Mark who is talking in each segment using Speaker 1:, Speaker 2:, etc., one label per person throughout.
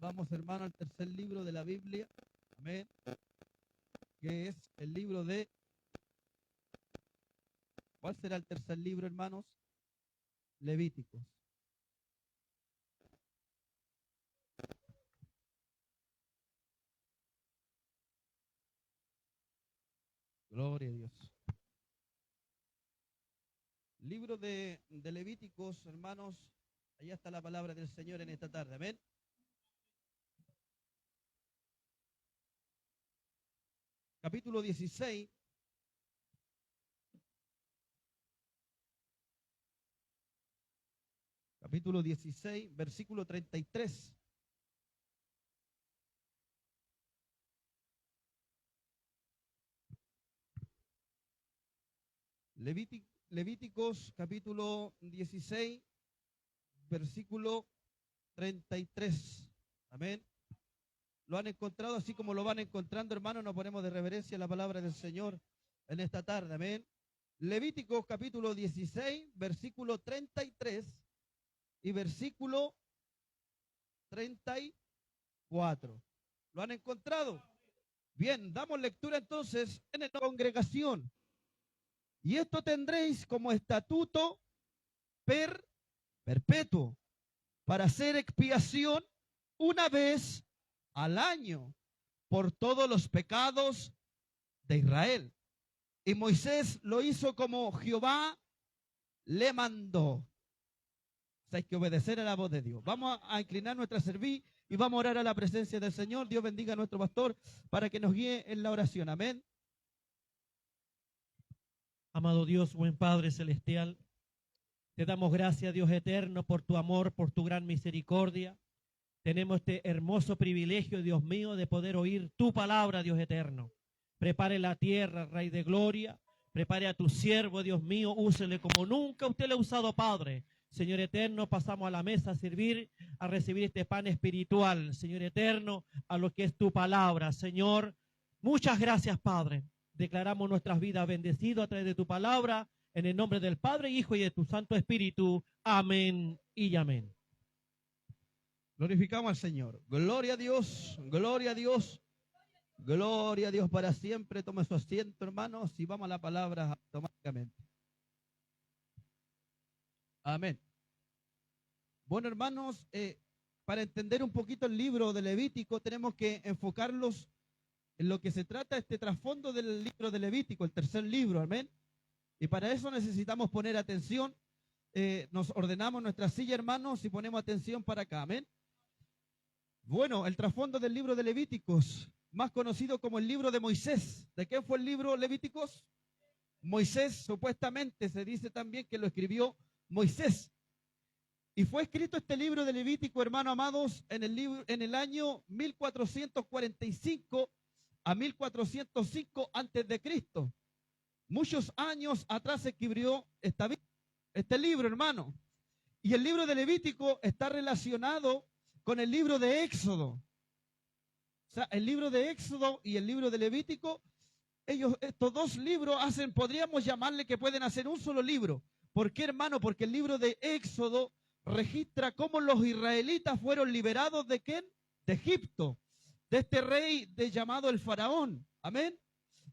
Speaker 1: Vamos, hermano, al tercer libro de la Biblia. Amén. Que es el libro de... ¿Cuál será el tercer libro, hermanos? Levíticos. Gloria a Dios. Libro de Levíticos, hermanos. Allá está la palabra del Señor en esta tarde. Amén. Capítulo 16. Capítulo 16, versículo 33. Levíticos, capítulo 16, versículo 33. Amén. Lo han encontrado así como lo van encontrando, hermanos. Nos ponemos de reverencia a la palabra del Señor en esta tarde. Amén. Levíticos, capítulo 16, versículo 33 y versículo 34. ¿Lo han encontrado? Bien, damos lectura entonces en la congregación. Y esto tendréis como estatuto perpetuo para hacer expiación una vez al año por todos los pecados de Israel. Y Moisés lo hizo como Jehová le mandó. O sea, hay que obedecer a la voz de Dios. Vamos a inclinar nuestra cerviz y vamos a orar a la presencia del Señor. Dios bendiga a nuestro pastor para que nos guíe en la oración. Amén.
Speaker 2: Amado Dios, buen Padre celestial, te damos gracias, Dios eterno, por tu amor, por tu gran misericordia. Tenemos este hermoso privilegio, Dios mío, de poder oír tu palabra, Dios eterno. Prepare la tierra, Rey de gloria. Prepare a tu siervo, Dios mío, úsele como nunca usted le ha usado, Padre. Señor eterno, pasamos a la mesa a servir, a recibir este pan espiritual, Señor eterno, a lo que es tu palabra. Señor, muchas gracias, Padre. Declaramos nuestras vidas bendecidas a través de tu palabra, en el nombre del Padre, Hijo y de tu Santo Espíritu. Amén y amén.
Speaker 1: Glorificamos al Señor. Gloria a Dios, gloria a Dios, gloria a Dios para siempre. Tome su asiento, hermanos, y vamos a la palabra automáticamente. Amén. Bueno, hermanos, para entender un poquito el libro de Levítico, tenemos que enfocarlos en lo que se trata este trasfondo del libro de Levítico, el tercer libro, amén. Y para eso necesitamos poner atención. Nos ordenamos nuestra silla, hermanos, y ponemos atención para acá, amén. Bueno, el trasfondo del libro de Levíticos, más conocido como el libro de Moisés. ¿De qué fue el libro Levíticos? Moisés, supuestamente se dice también que lo escribió Moisés. Y fue escrito este libro de Levítico, hermanos amados, en el año 1445 a 1405 antes de Cristo. Muchos años atrás se escribió este libro, hermano. Y el libro de Levítico está relacionado con el libro de Éxodo. O sea, el libro de Éxodo y el libro de Levítico, estos dos libros podríamos llamarle que pueden hacer un solo libro. ¿Por qué, hermano? Porque el libro de Éxodo registra cómo los israelitas fueron liberados ¿de quién? De Egipto, de este rey llamado el faraón. Amén.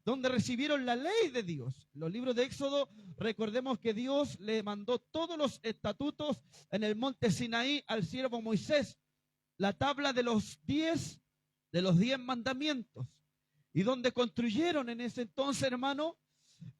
Speaker 1: Donde recibieron la ley de Dios. Los libros de Éxodo, recordemos que Dios le mandó todos los estatutos en el monte Sinaí al siervo Moisés, la tabla de los 10 mandamientos, y donde construyeron en ese entonces, hermano,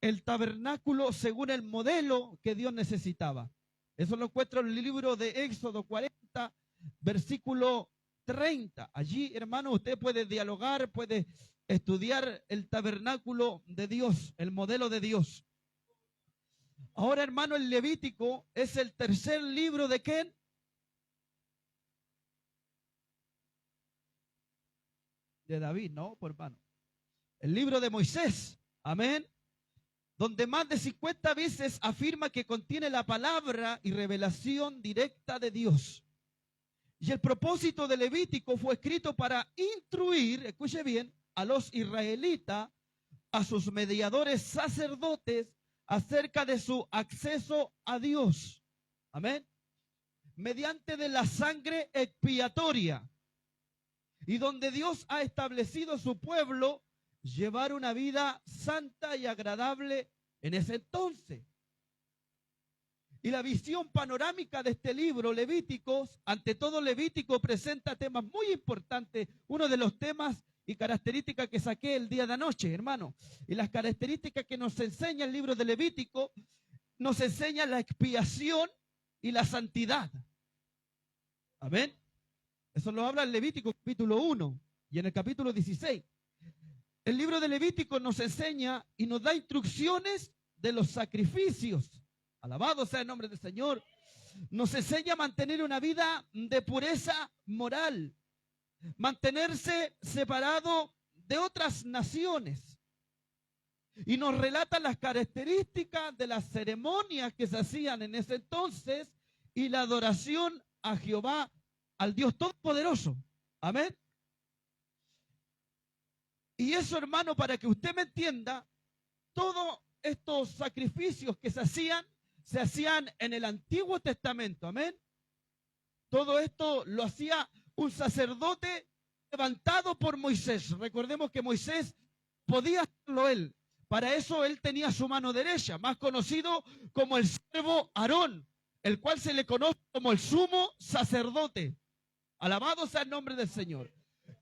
Speaker 1: el tabernáculo según el modelo que Dios necesitaba. Eso lo encuentro en el libro de Éxodo 40, versículo 30. Allí, hermano, usted puede dialogar, puede estudiar el tabernáculo de Dios, el modelo de Dios. Ahora, hermano, el Levítico es el tercer libro de ¿quién? De David, ¿no? Por hermano. El libro de Moisés, amén, donde más de 50 veces afirma que contiene la palabra y revelación directa de Dios. Y el propósito de Levítico fue escrito para instruir, escuche bien, a los israelitas, a sus mediadores sacerdotes, acerca de su acceso a Dios. Amén. Mediante de la sangre expiatoria. y donde Dios ha establecido su pueblo llevar una vida santa y agradable en ese entonces. Y la visión panorámica de este libro, Levíticos, ante todo Levítico presenta temas muy importantes. Uno de los temas y características que saqué el día de anoche, hermano. Y las características que nos enseña el libro de Levítico, nos enseña la expiación y la santidad. Amén. Eso lo habla en Levítico capítulo 1 y en el capítulo 16. El libro de Levítico nos enseña y nos da instrucciones de los sacrificios. Alabado sea el nombre del Señor. Nos enseña a mantener una vida de pureza moral, mantenerse separado de otras naciones. Y nos relata las características de las ceremonias que se hacían en ese entonces y la adoración a Jehová, al Dios Todopoderoso. Amén. Y eso, hermano, para que usted me entienda, todos estos sacrificios que se hacían en el Antiguo Testamento. Amén. Todo esto lo hacía un sacerdote levantado por Moisés. Recordemos que Moisés podía hacerlo él. Para eso él tenía su mano derecha, más conocido como el siervo Aarón, el cual se le conoce como el sumo sacerdote. Alabado sea el nombre del Señor.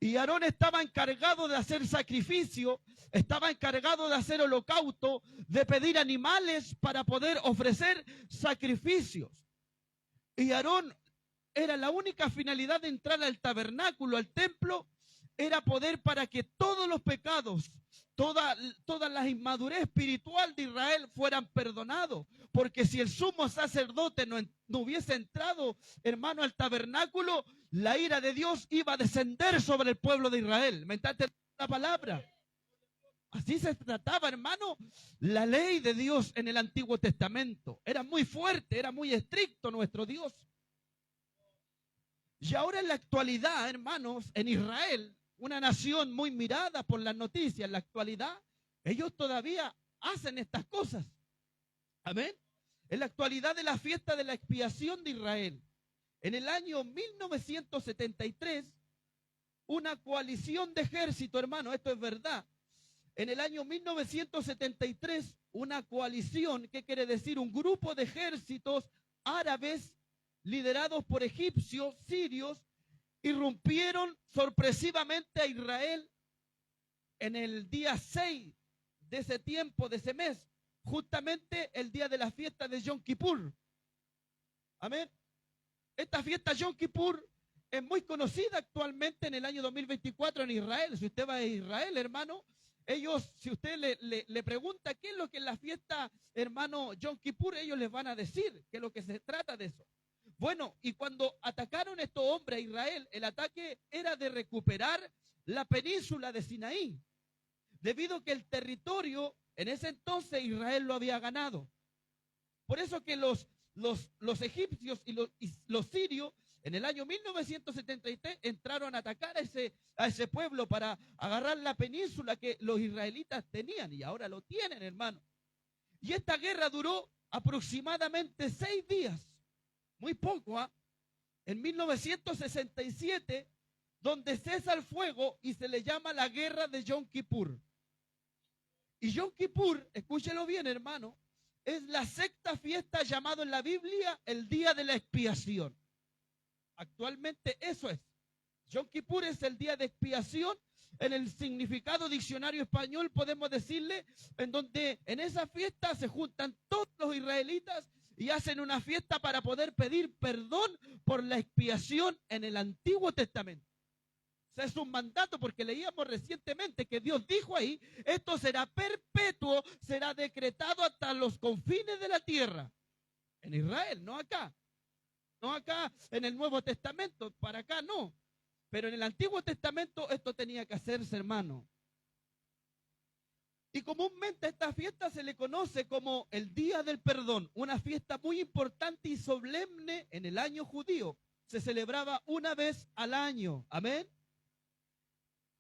Speaker 1: Y Aarón estaba encargado de hacer sacrificio, estaba encargado de hacer holocausto, de pedir animales para poder ofrecer sacrificios. Y Aarón era la única finalidad de entrar al tabernáculo, al templo, era poder para que todos los pecados, toda la inmadurez espiritual de Israel fueran perdonados. Porque si el sumo sacerdote no hubiese entrado, hermano, al tabernáculo, la ira de Dios iba a descender sobre el pueblo de Israel. ¿Me entiendes la palabra? Así se trataba, hermano, la ley de Dios en el Antiguo Testamento. Era muy fuerte, era muy estricto nuestro Dios. Y ahora en la actualidad, hermanos, en Israel, una nación muy mirada por las noticias, en la actualidad, ellos todavía hacen estas cosas. Amén. En la actualidad de la fiesta de la expiación de Israel, en el año 1973, una coalición de ejército, hermano, esto es verdad. En el año 1973, una coalición, ¿qué quiere decir? Un grupo de ejércitos árabes liderados por egipcios, sirios, irrumpieron sorpresivamente a Israel en el día 6 de ese tiempo, de ese mes, justamente el día de la fiesta de Yom Kippur. Amén. Esta fiesta Yom Kippur es muy conocida actualmente en el año 2024 en Israel. Si usted va a Israel, hermano, ellos, si usted le pregunta qué es lo que es la fiesta, hermano, Yom Kippur, ellos les van a decir qué es lo que se trata de eso. Bueno, y cuando atacaron estos hombres a Israel, el ataque era de recuperar la península de Sinaí, debido a que el territorio en ese entonces Israel lo había ganado. Por eso que los egipcios y los sirios en el año 1973 entraron a atacar a ese pueblo para agarrar la península que los israelitas tenían y ahora lo tienen, hermano. Y esta guerra duró aproximadamente 6 días. Muy poco, ¿ah? En 1967, donde cesa el fuego y se le llama la guerra de Yom Kippur. Y Yom Kippur, escúchelo bien, hermano, es la sexta fiesta llamada en la Biblia el día de la expiación. Actualmente eso es. Yom Kippur es el día de expiación. En el significado diccionario español podemos decirle en donde en esa fiesta se juntan todos los israelitas y hacen una fiesta para poder pedir perdón por la expiación en el Antiguo Testamento. O sea, es un mandato porque leíamos recientemente que Dios dijo ahí, esto será perpetuo, será decretado hasta los confines de la tierra. En Israel, no acá. No acá en el Nuevo Testamento, para acá no. Pero en el Antiguo Testamento esto tenía que hacerse, hermano. Y comúnmente esta fiesta se le conoce como el Día del Perdón, una fiesta muy importante y solemne en el año judío. Se celebraba una vez al año. Amén.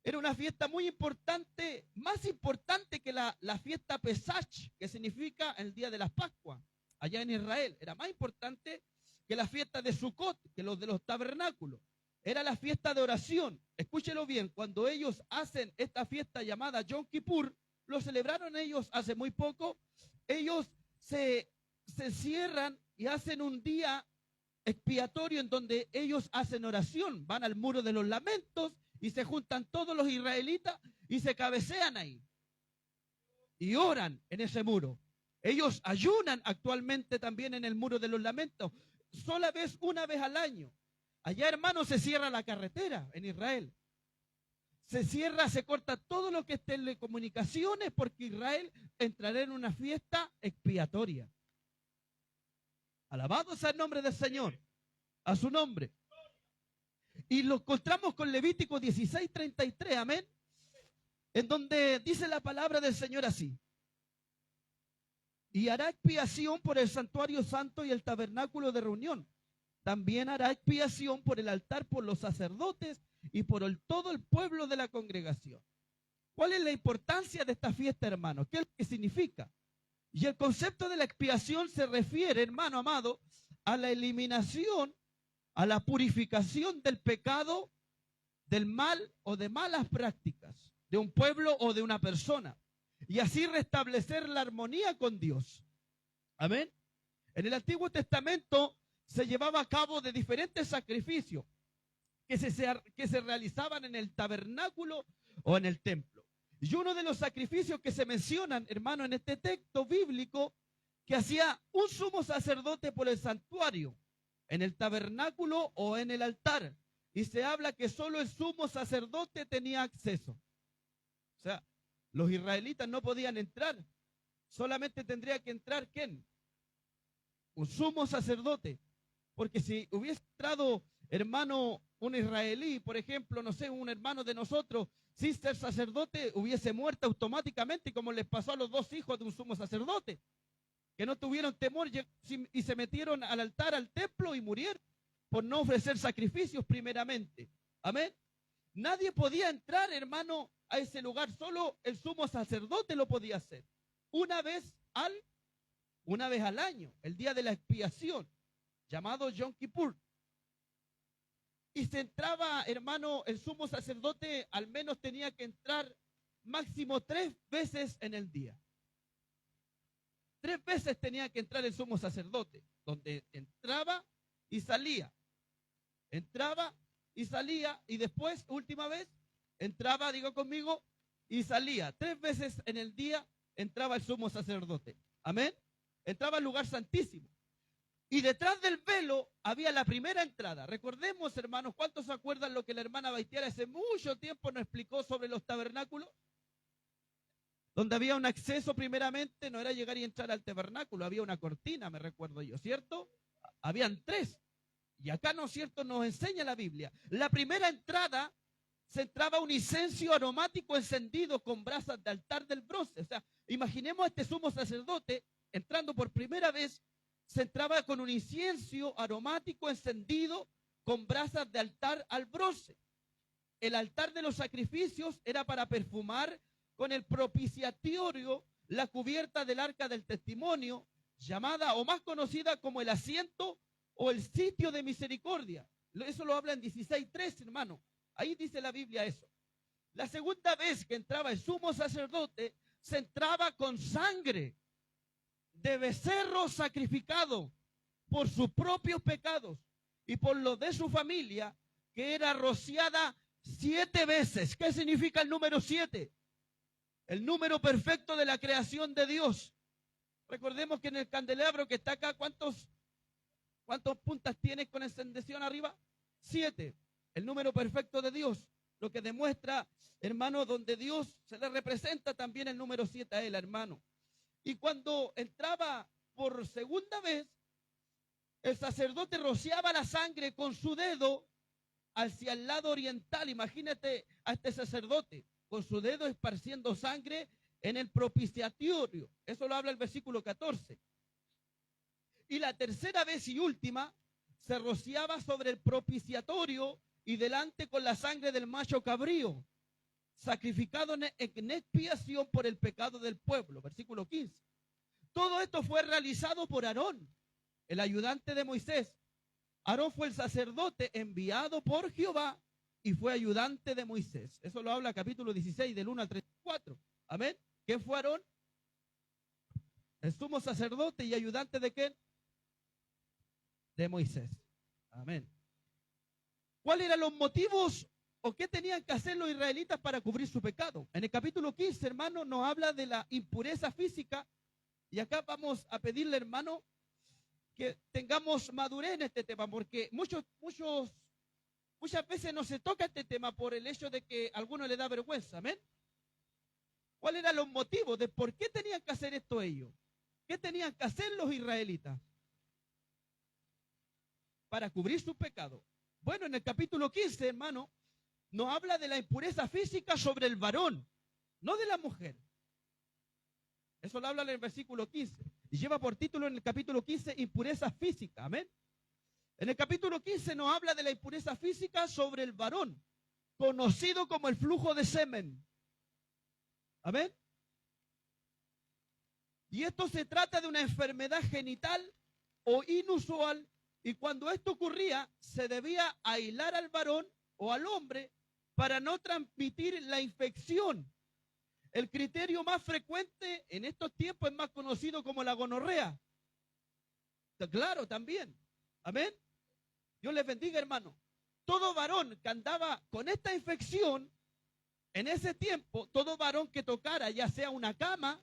Speaker 1: Era una fiesta muy importante, más importante que la fiesta Pesach, que significa el Día de las Pascuas, allá en Israel. Era más importante que la fiesta de Sukkot, que los de los tabernáculos. era la fiesta de oración. Escúchelo bien, cuando ellos hacen esta fiesta llamada Yom Kippur, lo celebraron ellos hace muy poco, ellos se cierran y hacen un día expiatorio en donde ellos hacen oración, van al muro de los lamentos y se juntan todos los israelitas y se cabecean ahí y oran en ese muro. Ellos ayunan actualmente también en el muro de los lamentos, una vez al año. Allá, hermanos, se cierra la carretera en Israel. Se cierra, se corta todo lo que es telecomunicaciones porque Israel entrará en una fiesta expiatoria. Alabado sea el nombre del Señor, a su nombre. Y lo encontramos con Levítico 16:33, amén, en donde dice la palabra del Señor así: y hará expiación por el santuario santo y el tabernáculo de reunión. También hará expiación por el altar, por los sacerdotes y por todo el pueblo de la congregación. ¿Cuál es la importancia de esta fiesta, hermano? ¿Qué es lo que significa? Y el concepto de la expiación se refiere, hermano amado, a la eliminación, a la purificación del pecado, del mal o de malas prácticas de un pueblo o de una persona, y así restablecer la armonía con Dios. Amén. En el Antiguo Testamento se llevaba a cabo de diferentes sacrificios que se realizaban en el tabernáculo o en el templo. Y uno de los sacrificios que se mencionan, hermano, en este texto bíblico, que hacía un sumo sacerdote por el santuario, en el tabernáculo o en el altar. Y se habla que solo el sumo sacerdote tenía acceso. O sea, los israelitas no podían entrar. Solamente tendría que entrar, ¿quién? Un sumo sacerdote. Porque si hubiese entrado, hermano, un israelí, por ejemplo, no sé, un hermano de nosotros, sin ser sacerdote, hubiese muerto automáticamente, como les pasó a los dos hijos de un sumo sacerdote, que no tuvieron temor y se metieron al altar, al templo, y murieron por no ofrecer sacrificios primeramente. Amén. Nadie podía entrar, hermano, a ese lugar, solo el sumo sacerdote lo podía hacer. Una vez al año, el día de la expiación, llamado Yom Kippur. Y se entraba, hermano, el sumo sacerdote al menos tenía que entrar máximo 3 veces en el día. 3 veces tenía que entrar el sumo sacerdote, donde entraba y salía. Entraba y salía, y después, última vez, entraba, digo conmigo, y salía. 3 veces en el día entraba el sumo sacerdote. Amén. Entraba al lugar santísimo. Y detrás del velo había la primera entrada. Recordemos, hermanos, ¿cuántos se acuerdan lo que la hermana Baitiara hace mucho tiempo nos explicó sobre los tabernáculos? Donde había un acceso primeramente, no era llegar y entrar al tabernáculo, había una cortina, me recuerdo yo, ¿cierto? Habían 3. Y acá, ¿no es cierto?, nos enseña la Biblia. La primera entrada se entraba un incenso aromático encendido con brasas de altar del bronce. O sea, imaginemos a este sumo sacerdote entrando por primera vez. Se entraba con un incienso aromático encendido con brasas de altar al bronce. El altar de los sacrificios era para perfumar con el propiciatorio la cubierta del arca del testimonio, llamada o más conocida como el asiento o el sitio de misericordia. Eso lo habla en 16:3, hermano. Ahí dice la Biblia eso. La segunda vez que entraba el sumo sacerdote, se entraba con sangre de becerro sacrificado por sus propios pecados y por los de su familia, que era rociada 7 veces. ¿Qué significa el número 7? El número perfecto de la creación de Dios. Recordemos que en el candelabro que está acá, ¿cuántas puntas tiene con encendición arriba? 7. El número perfecto de Dios. Lo que demuestra, hermano, donde Dios se le representa también el número 7 a él, hermano. Y cuando entraba por segunda vez, el sacerdote rociaba la sangre con su dedo hacia el lado oriental. Imagínate a este sacerdote con su dedo esparciendo sangre en el propiciatorio. Eso lo habla el versículo 14. Y la tercera vez y última, se rociaba sobre el propiciatorio y delante con la sangre del macho cabrío, sacrificado en expiación por el pecado del pueblo. Versículo 15. Todo esto fue realizado por Aarón, el ayudante de Moisés, Aarón fue el sacerdote enviado por Jehová y fue ayudante de Moisés. Eso lo habla capítulo 16 del 1 al 34. Amén. ¿Quién fue Aarón? El sumo sacerdote y ayudante de quién? De Moisés. Amén. ¿Cuáles eran los motivos o qué tenían que hacer los israelitas para cubrir su pecado? En el capítulo 15, hermano, nos habla de la impureza física. Y acá vamos a pedirle, hermano, que tengamos madurez en este tema, porque muchas veces no se toca este tema por el hecho de que a algunos les da vergüenza. Amén. ¿Cuáles eran los motivos de por qué tenían que hacer esto ellos? ¿Qué tenían que hacer los israelitas para cubrir su pecado? Bueno, en el capítulo 15, hermano, nos habla de la impureza física sobre el varón, no de la mujer. Eso lo habla en el versículo 15. Y lleva por título en el capítulo 15, impureza física. Amén. En el capítulo 15 nos habla de la impureza física sobre el varón, conocido como el flujo de semen. Amén. Y esto se trata de una enfermedad genital o inusual, y cuando esto ocurría, se debía aislar al varón o al hombre para no transmitir la infección. El criterio más frecuente en estos tiempos es más conocido como la gonorrea. Claro, también. Amén. Dios les bendiga, hermano. Todo varón que andaba con esta infección, en ese tiempo, todo varón que tocara, ya sea una cama,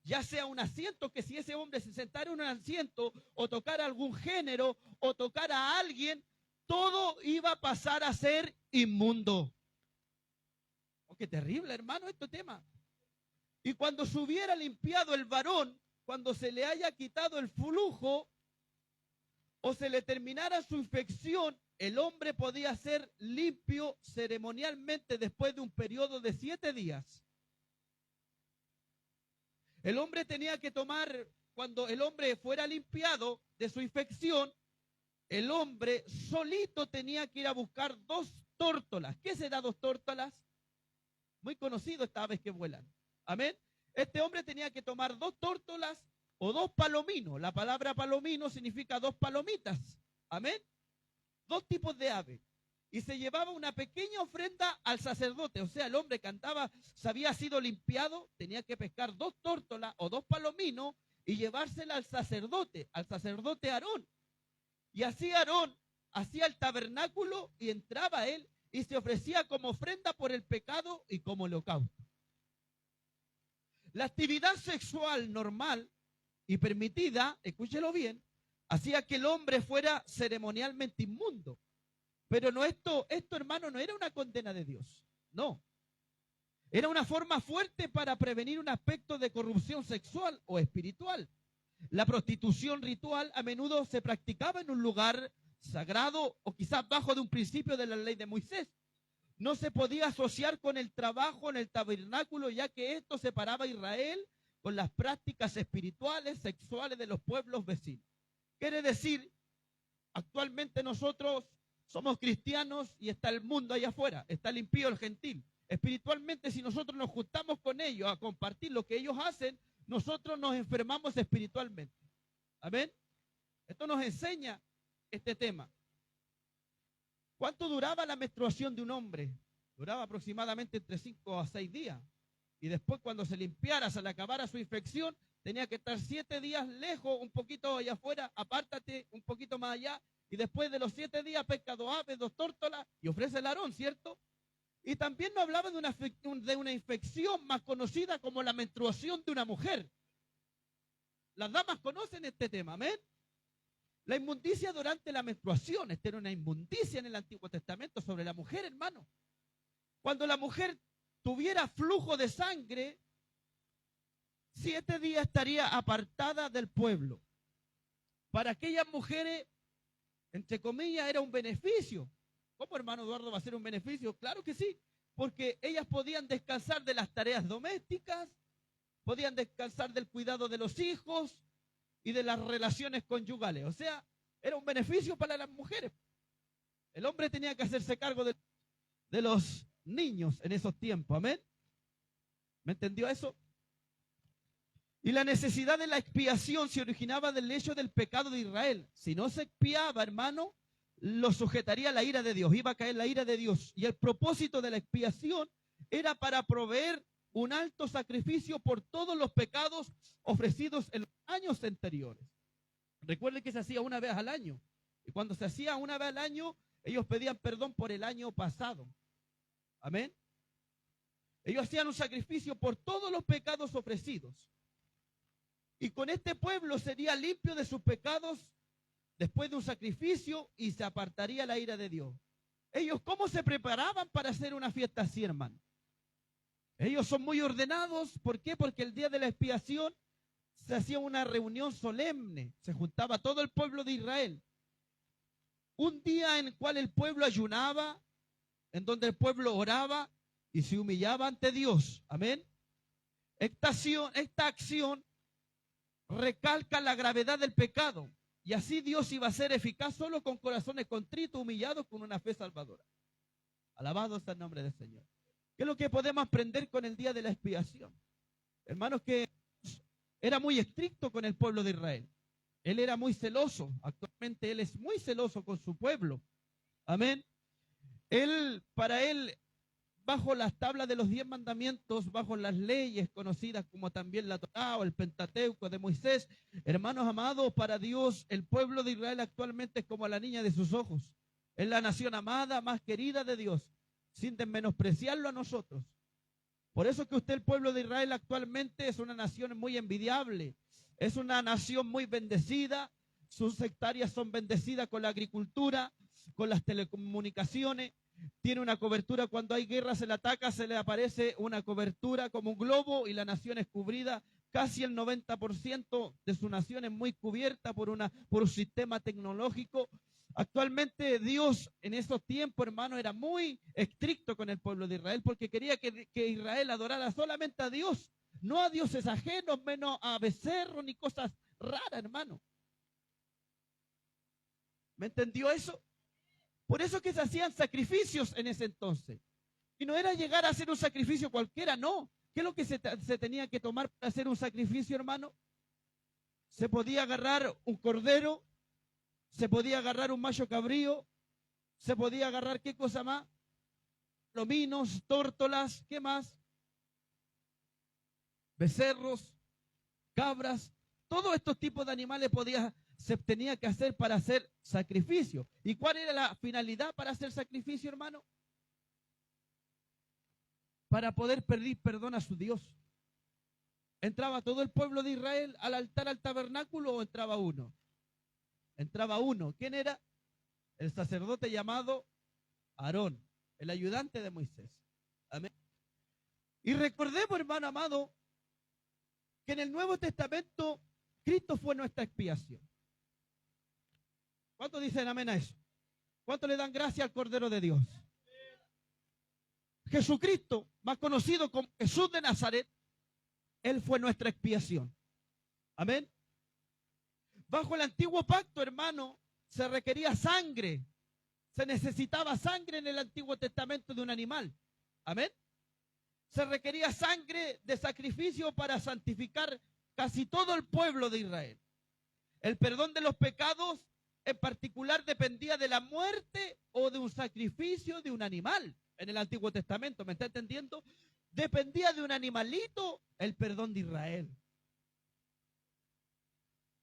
Speaker 1: ya sea un asiento, que si ese hombre se sentara en un asiento, o tocara algún género, o tocara a alguien, todo iba a pasar a ser inmundo. Oh, qué terrible, hermano, este tema. Y cuando se hubiera limpiado el varón, cuando se le haya quitado el flujo, o se le terminara su infección, el hombre podía ser limpio ceremonialmente después de un periodo de 7 días. El hombre tenía que tomar, cuando el hombre fuera limpiado de su infección, el hombre solito tenía que ir a buscar 2 tórtolas. ¿Qué será 2 tórtolas? Muy conocido esta aves que vuelan. Amén. Este hombre tenía que tomar 2 tórtolas o 2 palominos. La palabra palomino significa 2 palomitas. Amén. 2 tipos de aves. Y se llevaba una pequeña ofrenda al sacerdote. O sea, el hombre que andaba, se había sido limpiado, tenía que pescar 2 tórtolas o 2 palominos y llevársela al sacerdote Aarón. Y así Aarón hacía el tabernáculo y entraba él y se ofrecía como ofrenda por el pecado y como holocausto. La actividad sexual normal y permitida, escúchelo bien, hacía que el hombre fuera ceremonialmente inmundo. Pero no esto, hermano, no era una condena de Dios. No. Era una forma fuerte para prevenir un aspecto de corrupción sexual o espiritual. La prostitución ritual a menudo se practicaba en un lugar sagrado o quizás bajo de un principio de la ley de Moisés. No se podía asociar con el trabajo en el tabernáculo, ya que esto separaba a Israel con las prácticas espirituales, sexuales de los pueblos vecinos. Quiere decir, actualmente nosotros somos cristianos y está el mundo allá afuera, está el impío, el gentil. Espiritualmente, si nosotros nos juntamos con ellos a compartir lo que ellos hacen, nosotros nos enfermamos espiritualmente. Amén. Esto nos enseña este tema. ¿Cuánto duraba la menstruación de un hombre? Duraba aproximadamente entre 5 a 6 días. Y después, cuando se limpiara, se le acabara su infección, tenía que estar 7 días lejos, un poquito allá afuera, apártate un poquito más allá. Y después de los 7 días pesca 2 aves, 2 tórtolas y ofrece el Aarón, ¿cierto? Y también nos hablaba de una infección más conocida como la menstruación de una mujer. Las damas conocen este tema, ¿amén? La inmundicia durante la menstruación. Esta era una inmundicia en el Antiguo Testamento sobre la mujer, hermano. Cuando la mujer tuviera flujo de sangre, 7 días estaría apartada del pueblo. Para aquellas mujeres, entre comillas, era un beneficio. ¿Cómo, hermano Eduardo, va a ser un beneficio? Claro que sí, porque ellas podían descansar de las tareas domésticas, podían descansar del cuidado de los hijos y de las relaciones conyugales. O sea, era un beneficio para las mujeres. El hombre tenía que hacerse cargo de los niños en esos tiempos. Amén. ¿Me entendió eso? Y la necesidad de la expiación se originaba del hecho del pecado de Israel. Si no se expiaba, hermano, lo sujetaría a la ira de Dios, iba a caer la ira de Dios. Y el propósito de la expiación era para proveer un alto sacrificio por todos los pecados ofrecidos en los años anteriores. Recuerden que se hacía una vez al año. Y cuando se hacía una vez al año, ellos pedían perdón por el año pasado. Amén. Ellos hacían un sacrificio por todos los pecados ofrecidos. Y con este pueblo sería limpio de sus pecados después de un sacrificio y se apartaría la ira de Dios. Ellos, ¿cómo se preparaban para hacer una fiesta así, hermano? Ellos son muy ordenados. ¿Por qué? Porque el día de la expiación se hacía una reunión solemne. Se juntaba todo el pueblo de Israel. Un día en el cual el pueblo ayunaba, en donde el pueblo oraba y se humillaba ante Dios. Amén. Esta acción recalca la gravedad del pecado. Y así Dios iba a ser eficaz solo con corazones contritos, humillados, con una fe salvadora. Alabado sea el nombre del Señor. ¿Qué es lo que podemos aprender con el día de la expiación? Hermanos, que era muy estricto con el pueblo de Israel. Él era muy celoso. Actualmente Él es muy celoso con su pueblo. Amén. Para Él, bajo las tablas de los 10 mandamientos, bajo las leyes conocidas como también la Torá o el Pentateuco de Moisés, hermanos amados, para Dios el pueblo de Israel actualmente es como la niña de sus ojos. Es la nación amada, más querida de Dios, sin menospreciarlo a nosotros. Por eso que usted, el pueblo de Israel actualmente es una nación muy envidiable, es una nación muy bendecida. Sus hectáreas son bendecidas con la agricultura, con las telecomunicaciones. Tiene una cobertura, cuando hay guerra se le ataca, se le aparece una cobertura como un globo y la nación es cubrida. Casi el 90% de su nación es muy cubierta por un sistema tecnológico. Actualmente Dios en esos tiempos, hermano, era muy estricto con el pueblo de Israel porque quería que Israel adorara solamente a Dios, no a dioses ajenos, menos a becerros ni cosas raras, hermano. ¿Me entendió eso? Por eso que se hacían sacrificios en ese entonces. Y no era llegar a hacer un sacrificio cualquiera, no. ¿Qué es lo que se tenía que tomar para hacer un sacrificio, hermano? Se podía agarrar un cordero, se podía agarrar un macho cabrío, se podía agarrar, ¿qué cosa más? Lominos, tórtolas, ¿qué más? Becerros, cabras, todos estos tipos de animales se tenía que hacer para hacer sacrificio. ¿Y cuál era la finalidad para hacer sacrificio, hermano? Para poder pedir perdón a su Dios. ¿Entraba todo el pueblo de Israel al altar, al tabernáculo, o entraba uno? Entraba uno. ¿Quién era? El sacerdote llamado Aarón, el ayudante de Moisés. Amén. Y recordemos, hermano amado, que en el Nuevo Testamento Cristo fue nuestra expiación. ¿Cuántos dicen amén a eso? ¿Cuántos le dan gracia al Cordero de Dios? Jesucristo, más conocido como Jesús de Nazaret, Él fue nuestra expiación. Amén. Bajo el antiguo pacto, hermano, se requería sangre. Se necesitaba sangre en el Antiguo Testamento de un animal. Amén. Se requería sangre de sacrificio para santificar casi todo el pueblo de Israel. El perdón de los pecados en particular dependía de la muerte o de un sacrificio de un animal en el Antiguo Testamento. ¿Me está entendiendo? Dependía de un animalito el perdón de Israel.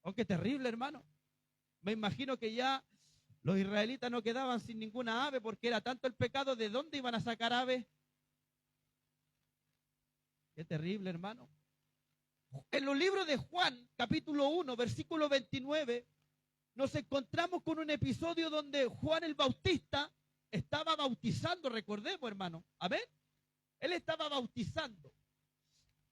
Speaker 1: Oh, qué terrible, hermano. Me imagino que ya los israelitas no quedaban sin ninguna ave porque era tanto el pecado. ¿De dónde iban a sacar aves? Qué terrible, hermano. En los libros de Juan, capítulo 1, versículo 29, nos encontramos con un episodio donde Juan el Bautista estaba bautizando, recordemos, hermano. Amén. Él estaba bautizando.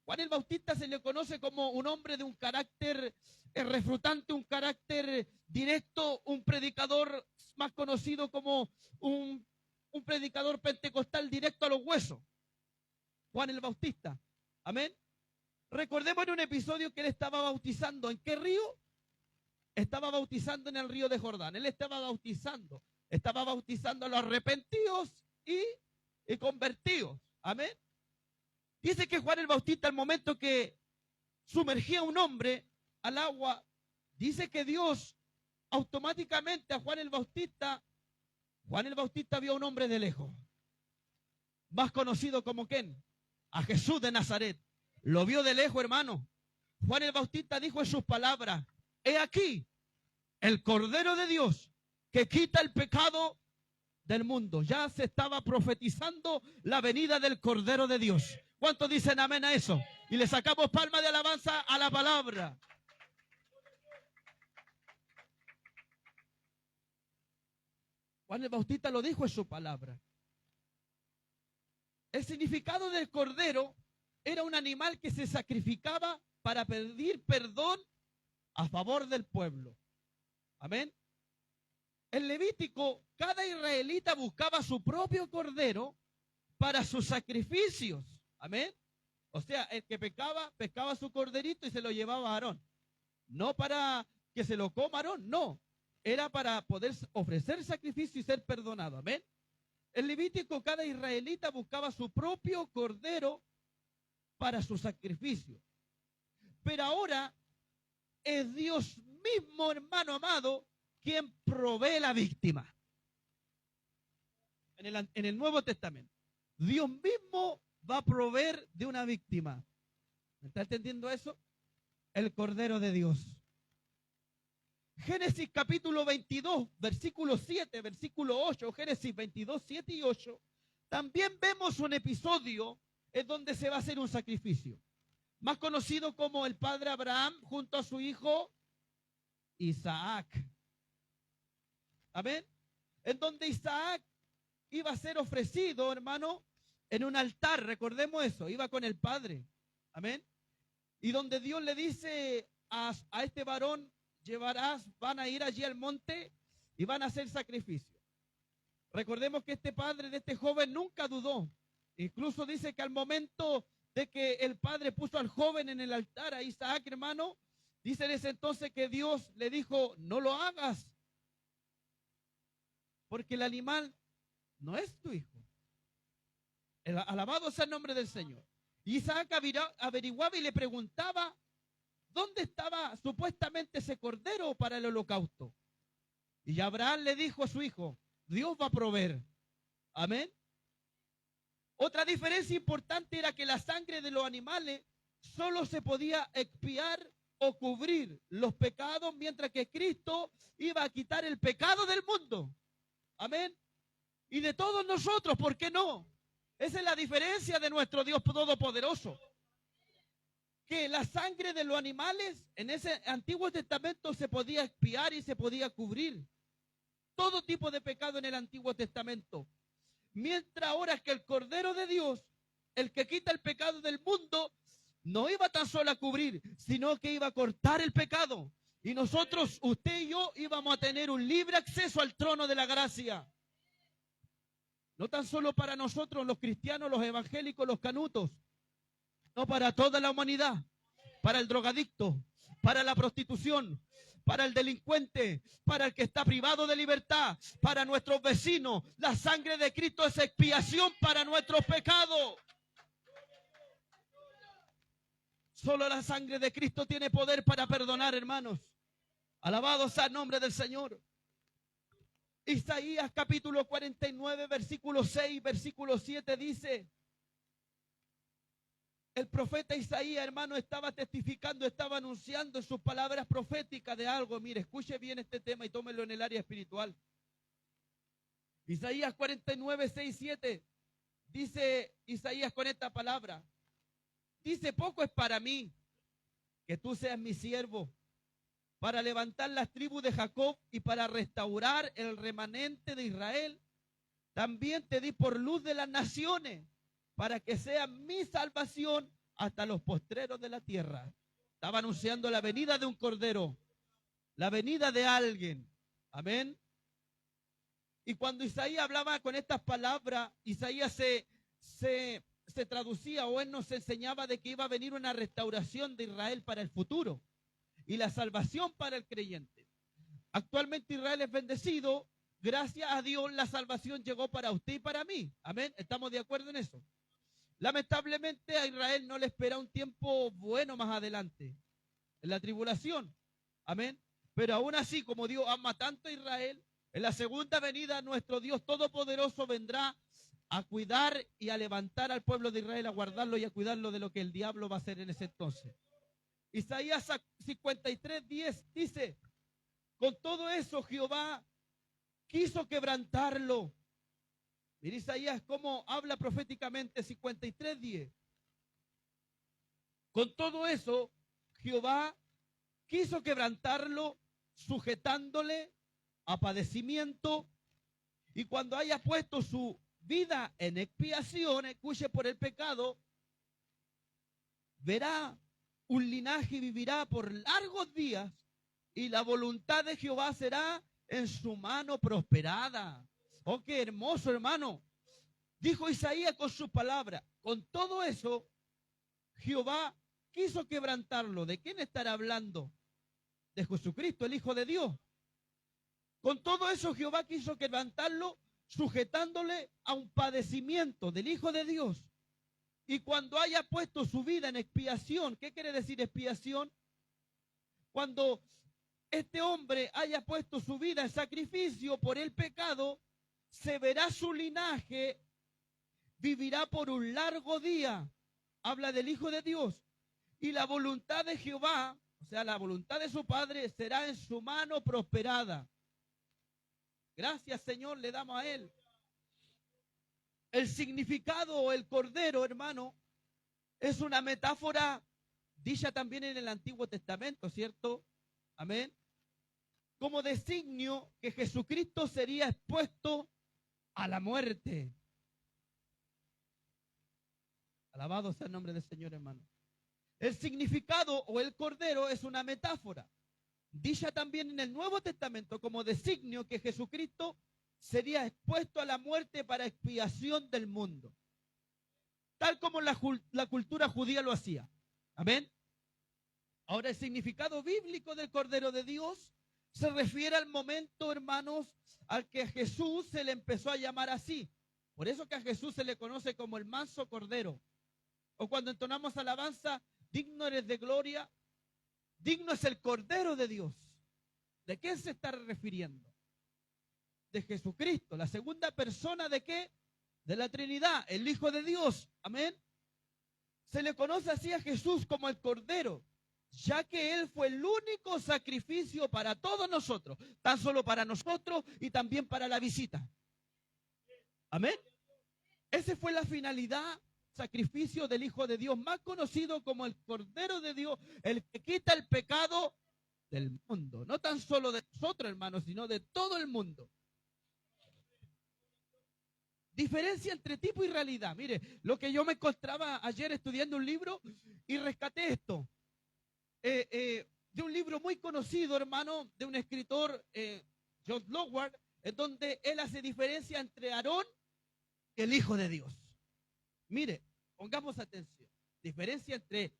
Speaker 1: Juan el Bautista se le conoce como un hombre de un carácter refutante, un carácter directo, un predicador más conocido como un predicador pentecostal directo a los huesos. Juan el Bautista. Amén. Recordemos en un episodio que él estaba bautizando. ¿En qué río? Estaba bautizando en el río de Jordán. Él estaba bautizando a los arrepentidos y convertidos. Amén. Dice que Juan el Bautista, al momento que sumergía a un hombre al agua, dice que Dios automáticamente a Juan el Bautista Juan el Bautista vio a un hombre de lejos, más conocido como ¿quién? A Jesús de Nazaret. Lo vio de lejos, hermano. Juan el Bautista dijo en sus palabras: he aquí el Cordero de Dios que quita el pecado del mundo. Ya se estaba profetizando la venida del Cordero de Dios. ¿Cuántos dicen amén a eso? Y le sacamos palma de alabanza a la palabra. Juan el Bautista lo dijo en su palabra. El significado del Cordero era un animal que se sacrificaba para pedir perdón a favor del pueblo. Amén. En Levítico, cada israelita buscaba su propio cordero para sus sacrificios. Amén. O sea, el que pecaba, pescaba su corderito y se lo llevaba a Aarón. No para que se lo coma Aarón, no. Era para poder ofrecer sacrificio y ser perdonado. Amén. En Levítico, cada israelita buscaba su propio cordero para su sacrificio. Pero ahora es Dios mismo, hermano amado, quien provee la víctima. En el Nuevo Testamento, Dios mismo va a proveer de una víctima. ¿Me está entendiendo eso? El Cordero de Dios. Génesis capítulo 22, versículo 7, versículo 8, Génesis 22, 7 y 8, también vemos un episodio en donde se va a hacer un sacrificio, más conocido como el padre Abraham junto a su hijo Isaac. Amén. En donde Isaac iba a ser ofrecido, hermano, en un altar. Recordemos eso, iba con el padre. Amén. Y donde Dios le dice a este varón: van a ir allí al monte y van a hacer sacrificio. Recordemos que este padre de este joven nunca dudó. Incluso dice que al momento de que el padre puso al joven en el altar, a Isaac, hermano, dice en ese entonces que Dios le dijo: no lo hagas, porque el animal no es tu hijo. Alabado sea el nombre del Señor. Y Isaac averiguaba y le preguntaba dónde estaba supuestamente ese cordero para el holocausto. Y Abraham le dijo a su hijo: Dios va a proveer. Amén. Otra diferencia importante era que la sangre de los animales solo se podía expiar o cubrir los pecados, mientras que Cristo iba a quitar el pecado del mundo. Amén. Y de todos nosotros, ¿por qué no? Esa es la diferencia de nuestro Dios Todopoderoso. Que la sangre de los animales en ese Antiguo Testamento se podía expiar y se podía cubrir. Todo tipo de pecado en el Antiguo Testamento. Mientras ahora que el Cordero de Dios, el que quita el pecado del mundo, no iba tan solo a cubrir, sino que iba a cortar el pecado. Y nosotros, usted y yo, íbamos a tener un libre acceso al trono de la gracia. No tan solo para nosotros, los cristianos, los evangélicos, los canutos. No, para toda la humanidad. Para el drogadicto, para la prostitución, para el delincuente, para el que está privado de libertad, para nuestros vecinos. La sangre de Cristo es expiación para nuestros pecados. Solo la sangre de Cristo tiene poder para perdonar, hermanos. Alabado sea el nombre del Señor. Isaías capítulo 49, versículo 6, versículo 7 dice: el profeta Isaías, hermano, estaba testificando, estaba anunciando en sus palabras proféticas de algo. Mire, escuche bien este tema y tómelo en el área espiritual. Isaías 49, 6, 7, dice Isaías con esta palabra. Dice: poco es para mí que tú seas mi siervo, para levantar las tribus de Jacob y para restaurar el remanente de Israel. También te di por luz de las naciones, para que sea mi salvación hasta los postreros de la tierra. Estaba anunciando la venida de un cordero, la venida de alguien. Amén. Y cuando Isaías hablaba con estas palabras, Isaías se traducía, o él nos enseñaba de que iba a venir una restauración de Israel para el futuro y la salvación para el creyente. Actualmente Israel es bendecido. Gracias a Dios la salvación llegó para usted y para mí. Amén. ¿Estamos de acuerdo en eso? Lamentablemente a Israel no le espera un tiempo bueno más adelante, en la tribulación. Amén. Pero aún así, como Dios ama tanto a Israel, En la segunda venida, nuestro Dios Todopoderoso vendrá a cuidar y a levantar al pueblo de Israel, a guardarlo y a cuidarlo de lo que el diablo va a hacer en ese entonces. Isaías 53:10 dice, con todo eso Jehová quiso quebrantarlo. Mira Isaías cómo habla proféticamente, 53:10. Con todo eso Jehová quiso quebrantarlo, sujetándole a padecimiento, y cuando haya puesto su vida en expiación, escuche, por el pecado, verá un linaje y vivirá por largos días, y la voluntad de Jehová será en su mano prosperada. Oh, qué hermoso, hermano. Dijo Isaías con su palabra. Con todo eso, Jehová quiso quebrantarlo. ¿De quién estará hablando? De Jesucristo, el Hijo de Dios. Con todo eso, Jehová quiso quebrantarlo, sujetándole a un padecimiento del Hijo de Dios. Y cuando haya puesto su vida en expiación, ¿qué quiere decir expiación? Cuando este hombre haya puesto su vida en sacrificio por el pecado, se verá su linaje, vivirá por un largo día. Habla del Hijo de Dios. Y la voluntad de Jehová, o sea, la voluntad de su Padre, será en su mano prosperada. Gracias, Señor, le damos a Él. El significado o el cordero, hermano, es una metáfora dicha también en el Antiguo Testamento, ¿cierto? Amén. Como designio que Jesucristo sería expuesto a la muerte. Alabado sea el nombre del Señor, hermano. El significado o el cordero es una metáfora dicha también en el Nuevo Testamento como designio que Jesucristo sería expuesto a la muerte para expiación del mundo, tal como la cultura judía lo hacía. Amén. Ahora, el significado bíblico del Cordero de Dios se refiere al momento, hermanos, al que a Jesús se le empezó a llamar así. Por eso que a Jesús se le conoce como el manso Cordero. O cuando entonamos alabanza, digno eres de gloria, digno es el Cordero de Dios. ¿De qué se está refiriendo? De Jesucristo, la segunda persona ¿de qué? De la Trinidad, el Hijo de Dios. Amén. Se le conoce así a Jesús como el Cordero, ya que Él fue el único sacrificio para todos nosotros, tan solo para nosotros y también para la visita. Amén. Esa fue la finalidad, sacrificio del Hijo de Dios, más conocido como el Cordero de Dios, el que quita el pecado del mundo. No tan solo de nosotros, hermanos, sino de todo el mundo. Diferencia entre tipo y realidad. Mire, lo que yo me encontraba ayer estudiando un libro y rescaté esto. De un libro muy conocido, hermano, de un escritor, John Loward, en donde él hace diferencia entre Aarón y el Hijo de Dios. Mire, pongamos atención. Diferencia entre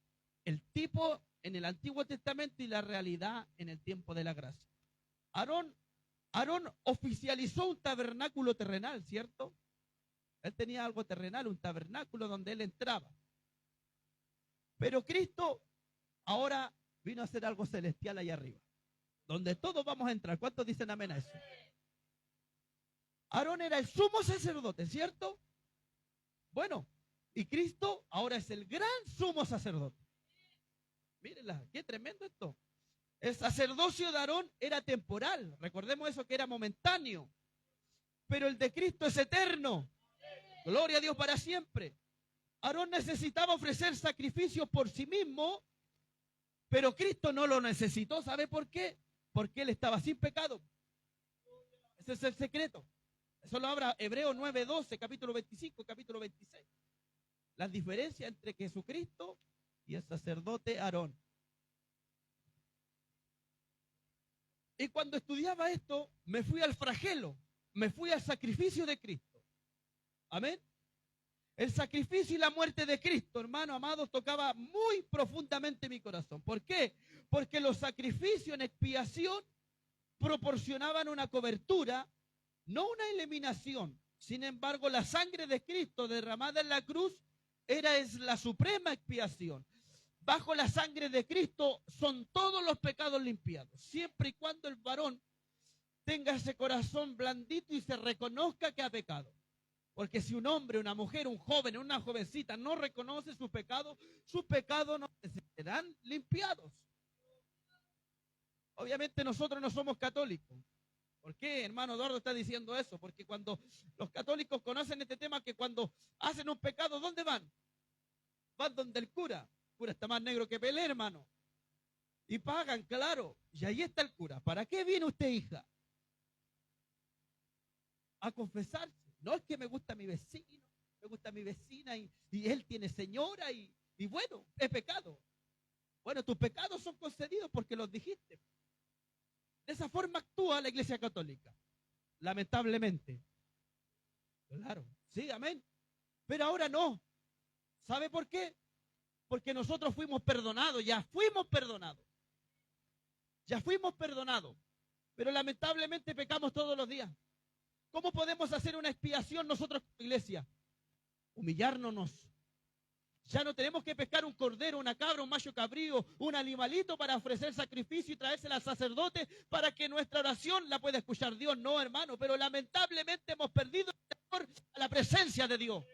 Speaker 1: el tipo en el Antiguo Testamento y la realidad en el tiempo de la gracia. Aarón oficializó un tabernáculo terrenal, ¿cierto? Él tenía algo terrenal, un tabernáculo donde él entraba. Pero Cristo ahora vino a hacer algo celestial allá arriba, donde todos vamos a entrar. ¿Cuántos dicen amén a eso? Aarón era el sumo sacerdote, ¿cierto? Bueno, y Cristo ahora es el gran sumo sacerdote. Mírenla, qué tremendo esto. El sacerdocio de Aarón era temporal, recordemos eso, que era momentáneo, pero el de Cristo es eterno. Gloria a Dios para siempre. Aarón necesitaba ofrecer sacrificios por sí mismo, pero Cristo no lo necesitó. ¿Sabe por qué? Porque él estaba sin pecado. Ese es el secreto. Eso lo habla Hebreos 9:12, capítulo 25, capítulo 26. Las diferencias entre Jesucristo y el sacerdote Aarón. Y cuando estudiaba esto, me fui al flagelo, me fui al sacrificio de Cristo. Amén. El sacrificio y la muerte de Cristo, hermano amado, tocaba muy profundamente mi corazón. ¿Por qué? Porque los sacrificios en expiación proporcionaban una cobertura, no una eliminación. Sin embargo, la sangre de Cristo derramada en la cruz es la suprema expiación. Bajo la sangre de Cristo son todos los pecados limpiados, siempre y cuando el varón tenga ese corazón blandito y se reconozca que ha pecado. Porque si un hombre, una mujer, un joven, una jovencita no reconoce sus pecados no serán limpiados. Obviamente nosotros no somos católicos. ¿Por qué, hermano Eduardo, está diciendo eso? Porque cuando los católicos conocen este tema, que cuando hacen un pecado, ¿dónde van? Van donde el cura. El cura está más negro que Pelé, hermano. Y pagan, claro. Y ahí está el cura. ¿Para qué viene usted, hija? A confesarse. No es que me gusta mi vecino, me gusta mi vecina y él tiene señora y bueno, es pecado. Bueno, tus pecados son concedidos porque los dijiste. De esa forma actúa la Iglesia Católica, lamentablemente. Claro, sí, amén. Pero ahora no. ¿Sabe por qué? Porque nosotros fuimos perdonados, ya fuimos perdonados. Ya fuimos perdonados. Pero lamentablemente pecamos todos los días. ¿Cómo podemos hacer una expiación nosotros como iglesia? Humillárnosnos. Ya no tenemos que pescar un cordero, una cabra, un macho cabrío, un animalito para ofrecer sacrificio y traérsela al sacerdote para que nuestra oración la pueda escuchar Dios. No, hermano, pero lamentablemente hemos perdido el temor a la presencia de Dios.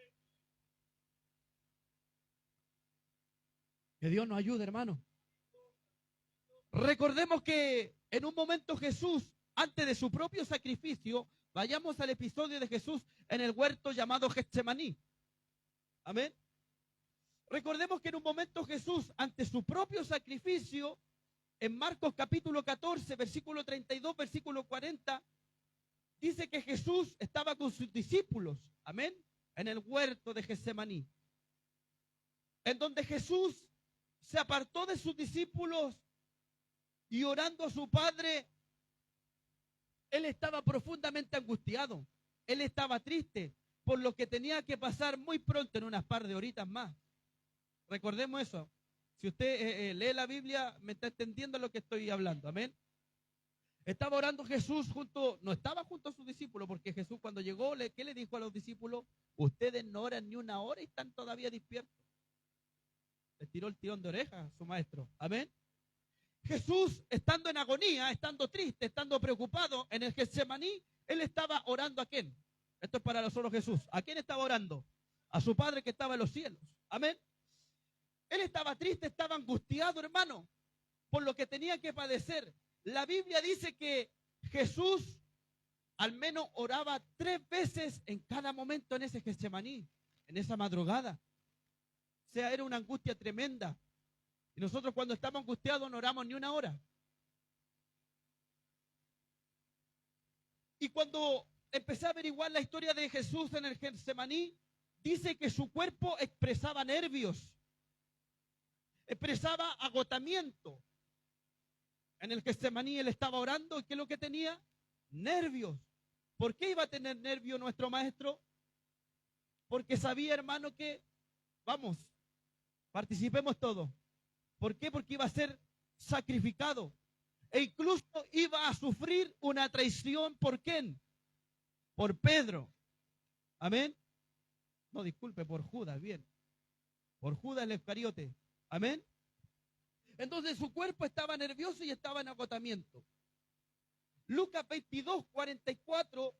Speaker 1: Que Dios nos ayude, hermano. Recordemos que en un momento Jesús, antes de su propio sacrificio, vayamos al episodio de Jesús en el huerto llamado Getsemaní. Amén. Recordemos que en un momento Jesús, ante su propio sacrificio, en Marcos capítulo 14, versículo 32, versículo 40, dice que Jesús estaba con sus discípulos, amén, en el huerto de Getsemaní, en donde Jesús se apartó de sus discípulos y orando a su Padre, Él estaba profundamente angustiado, Él estaba triste por lo que tenía que pasar muy pronto, en unas par de horitas más. Recordemos eso. Si usted lee la Biblia, me está entendiendo lo que estoy hablando. Amén. Estaba orando Jesús no estaba junto a sus discípulos, porque Jesús cuando llegó, ¿qué le dijo a los discípulos? Ustedes no oran ni una hora y están todavía despiertos. Le tiró el tirón de oreja a su maestro. Amén. Jesús, estando en agonía, estando triste, estando preocupado en el Getsemaní, Él estaba orando ¿a quién? Esto es para nosotros Jesús. ¿A quién estaba orando? A su Padre que estaba en los cielos. Amén. Él estaba triste, estaba angustiado, hermano, por lo que tenía que padecer. La Biblia dice que Jesús al menos oraba 3 veces en cada momento en ese Getsemaní, en esa madrugada. O sea, era una angustia tremenda. Y nosotros cuando estamos angustiados no oramos ni una hora. Y cuando empecé a averiguar la historia de Jesús en el Getsemaní, dice que su cuerpo expresaba nervios. Expresaba agotamiento. En el Getsemaní él estaba orando y ¿qué es lo que tenía? Nervios. ¿Por qué iba a tener nervios nuestro maestro? Porque sabía, hermano, que, vamos, participemos todos. ¿Por qué? Porque iba a ser sacrificado. E incluso iba a sufrir una traición. ¿Por quién? Por Pedro. Amén. No, disculpe, por Judas, bien. Por Judas el Iscariote. Amén. Entonces su cuerpo estaba nervioso y estaba en agotamiento. Lucas 22, 44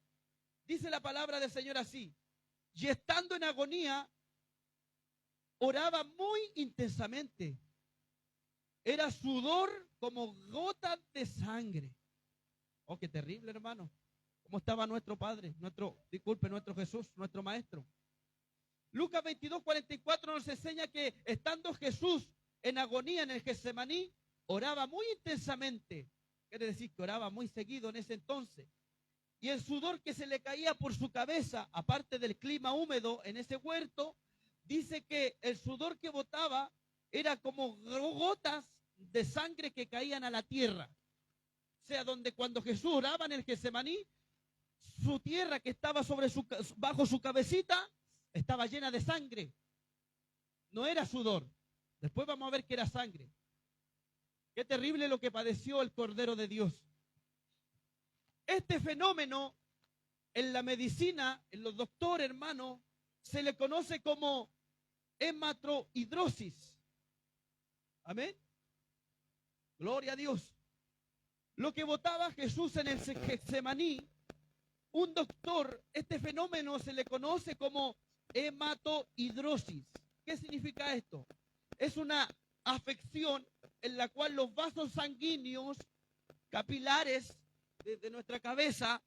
Speaker 1: dice la palabra del Señor así. Y estando en agonía, oraba muy intensamente. Era sudor como gotas de sangre. Oh, qué terrible, hermano. ¿Cómo estaba nuestro Padre? Nuestro Jesús, nuestro Maestro. Lucas 22, 44 nos enseña que estando Jesús en agonía en el Getsemaní, oraba muy intensamente. Quiere decir que oraba muy seguido en ese entonces. Y el sudor que se le caía por su cabeza, aparte del clima húmedo en ese huerto, dice que el sudor que botaba era como gotas de sangre que caían a la tierra. O sea, donde cuando Jesús oraba en el Getsemaní, su tierra que estaba bajo su cabecita estaba llena de sangre. No era sudor. Después vamos a ver que era sangre. Qué terrible lo que padeció el Cordero de Dios. Este fenómeno en la medicina, en los doctores, hermanos, se le conoce como hematohidrosis. Amén. Gloria a Dios. lo que botaba Jesús en el Getsemaní, un doctor, este fenómeno se le conoce como hematohidrosis. ¿Qué significa esto? Es una afección en la cual los vasos sanguíneos capilares de nuestra cabeza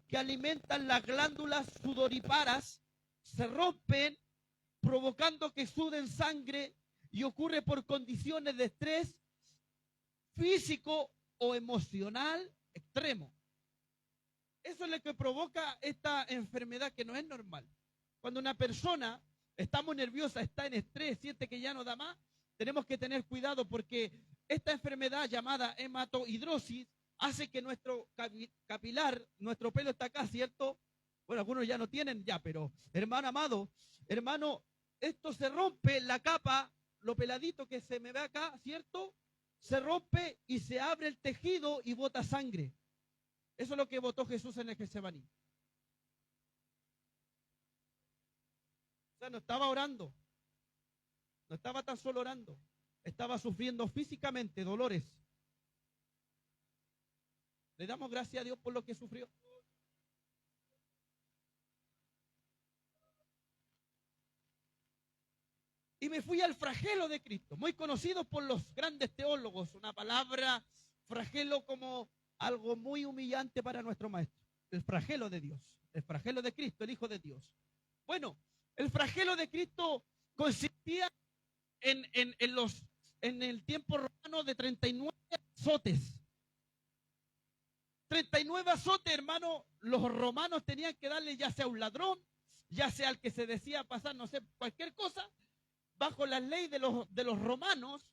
Speaker 1: que alimentan las glándulas sudoríparas se rompen, provocando que suden sangre, y ocurre por condiciones de estrés físico o emocional extremo. Eso es lo que provoca esta enfermedad, que no es normal. Cuando una persona está muy nerviosa, está en estrés, siente que ya no da más, tenemos que tener cuidado, porque esta enfermedad llamada hematohidrosis hace que nuestro capilar, nuestro pelo está acá, ¿cierto? Bueno, algunos ya no tienen ya, pero hermano amado, hermano, esto se rompe, la capa, lo peladito que se me ve acá, ¿cierto? Se rompe y se abre el tejido y bota sangre. Eso es lo que botó Jesús en el Getsemaní. O sea, no estaba orando, no estaba tan solo orando, estaba sufriendo físicamente dolores. Le damos gracias a Dios por lo que sufrió. Y me fui al flagelo de Cristo, muy conocido por los grandes teólogos, una palabra flagelo como algo muy humillante para nuestro maestro. El flagelo de Dios, el flagelo de Cristo, el Hijo de Dios. Bueno, el flagelo de Cristo consistía en el tiempo romano de 39 azotes. 39 azotes, hermano, los romanos tenían que darle ya sea a un ladrón, ya sea al que se decía pasar, no sé, cualquier cosa. Bajo la ley de los romanos,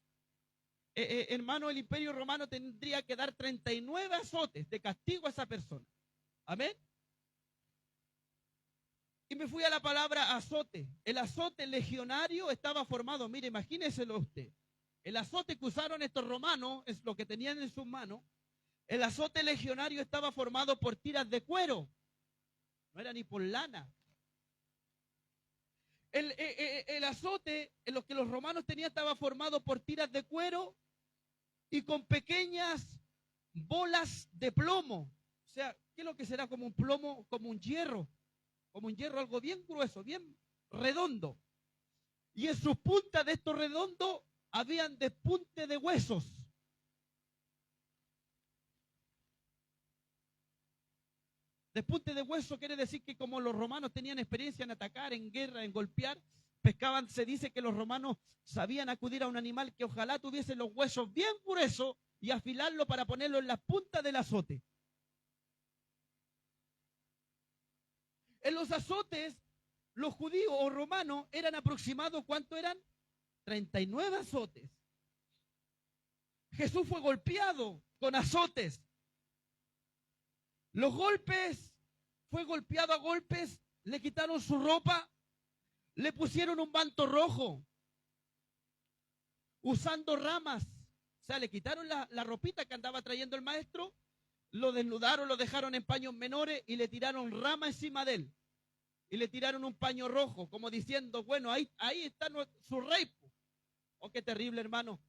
Speaker 1: hermano, el imperio romano tendría que dar 39 azotes de castigo a esa persona. Amén. Y me fui a la palabra azote. El azote legionario estaba formado, mire, imagíneselo usted. El azote que usaron estos romanos, es lo que tenían en sus manos. El azote legionario estaba formado por tiras de cuero. No era ni por lana. El azote, en lo que los romanos tenían, estaba formado por tiras de cuero y con pequeñas bolas de plomo. O sea, ¿qué es lo que será como un plomo? Como un hierro, algo bien grueso, bien redondo. Y en sus puntas de estos redondos habían despunte de huesos. Despunte de hueso quiere decir que como los romanos tenían experiencia en atacar, en guerra, en golpear, pescaban, se dice que los romanos sabían acudir a un animal que ojalá tuviese los huesos bien gruesos y afilarlo para ponerlo en las puntas del azote. En los azotes, los judíos o romanos eran aproximados, ¿cuánto eran? 39 azotes. Jesús fue golpeado con azotes. Los golpes, fue golpeado a golpes, le quitaron su ropa, le pusieron un manto rojo, usando ramas. O sea, le quitaron la ropita que andaba trayendo el maestro, lo desnudaron, lo dejaron en paños menores y le tiraron rama encima de él. Y le tiraron un paño rojo, como diciendo, bueno, ahí está su rey. Oh, qué terrible, hermano.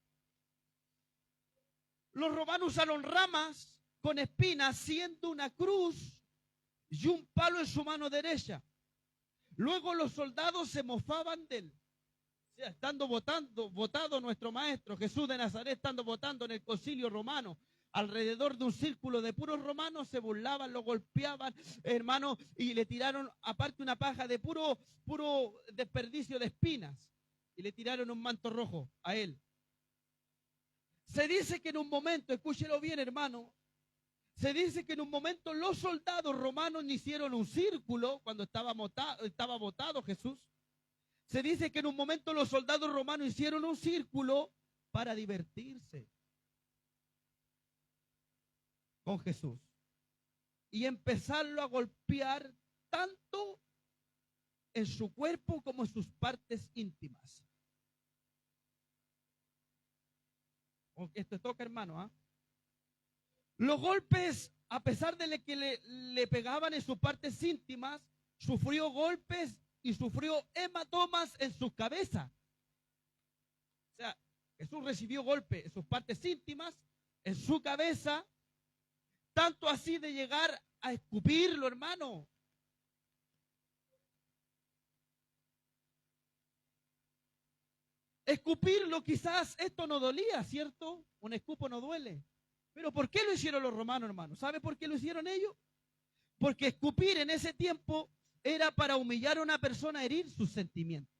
Speaker 1: Los romanos usaron ramas con espinas, siendo una cruz y un palo en su mano derecha. Luego los soldados se mofaban de él. O sea, estando votado nuestro maestro Jesús de Nazaret, estando votando en el concilio romano, alrededor de un círculo de puros romanos, se burlaban, lo golpeaban, hermano, y le tiraron aparte una paja de puro desperdicio de espinas, y le tiraron un manto rojo a él. Se dice que en un momento, escúchelo bien, hermano, se dice que en un momento los soldados romanos hicieron un círculo cuando estaba botado Jesús. Se dice que en un momento los soldados romanos hicieron un círculo para divertirse con Jesús y empezarlo a golpear tanto en su cuerpo como en sus partes íntimas. Esto toca, hermano, ¿ah? Los golpes, a pesar de que le pegaban en sus partes íntimas, sufrió golpes y sufrió hematomas en sus cabezas. O sea, Jesús recibió golpes en sus partes íntimas, en su cabeza, tanto así de llegar a escupirlo, hermano. Escupirlo, quizás esto no dolía, ¿cierto? Un escupo no duele. Pero ¿por qué lo hicieron los romanos, hermano? ¿Sabe por qué lo hicieron ellos? Porque escupir en ese tiempo era para humillar a una persona, herir sus sentimientos.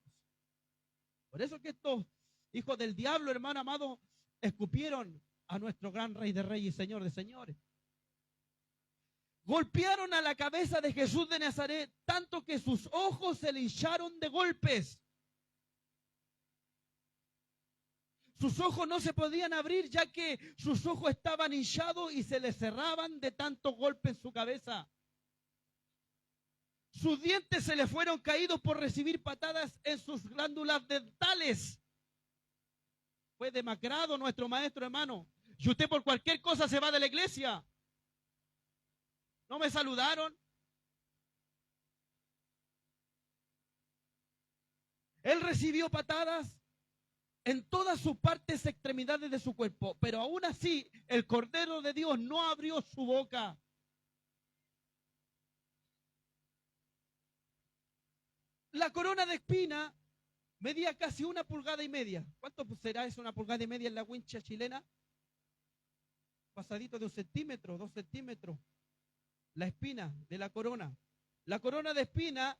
Speaker 1: Por eso que estos hijos del diablo, hermano amado, escupieron a nuestro gran Rey de Reyes y Señor de Señores. Golpearon a la cabeza de Jesús de Nazaret, tanto que sus ojos se le hincharon de golpes. Sus ojos no se podían abrir, ya que sus ojos estaban hinchados y se le cerraban de tantos golpes en su cabeza. Sus dientes se le fueron caídos por recibir patadas en sus glándulas dentales. Fue demacrado nuestro maestro, hermano. Y usted por cualquier cosa se va de la iglesia. ¿No me saludaron? Él recibió patadas en todas sus partes, extremidades de su cuerpo, pero aún así el Cordero de Dios no abrió su boca. La corona de espina medía casi 1,5 pulgadas. ¿Cuánto será eso, 1,5 pulgadas en la wincha chilena? Pasadito de 1 centímetro, 2 centímetros. La espina de la corona. La corona de espina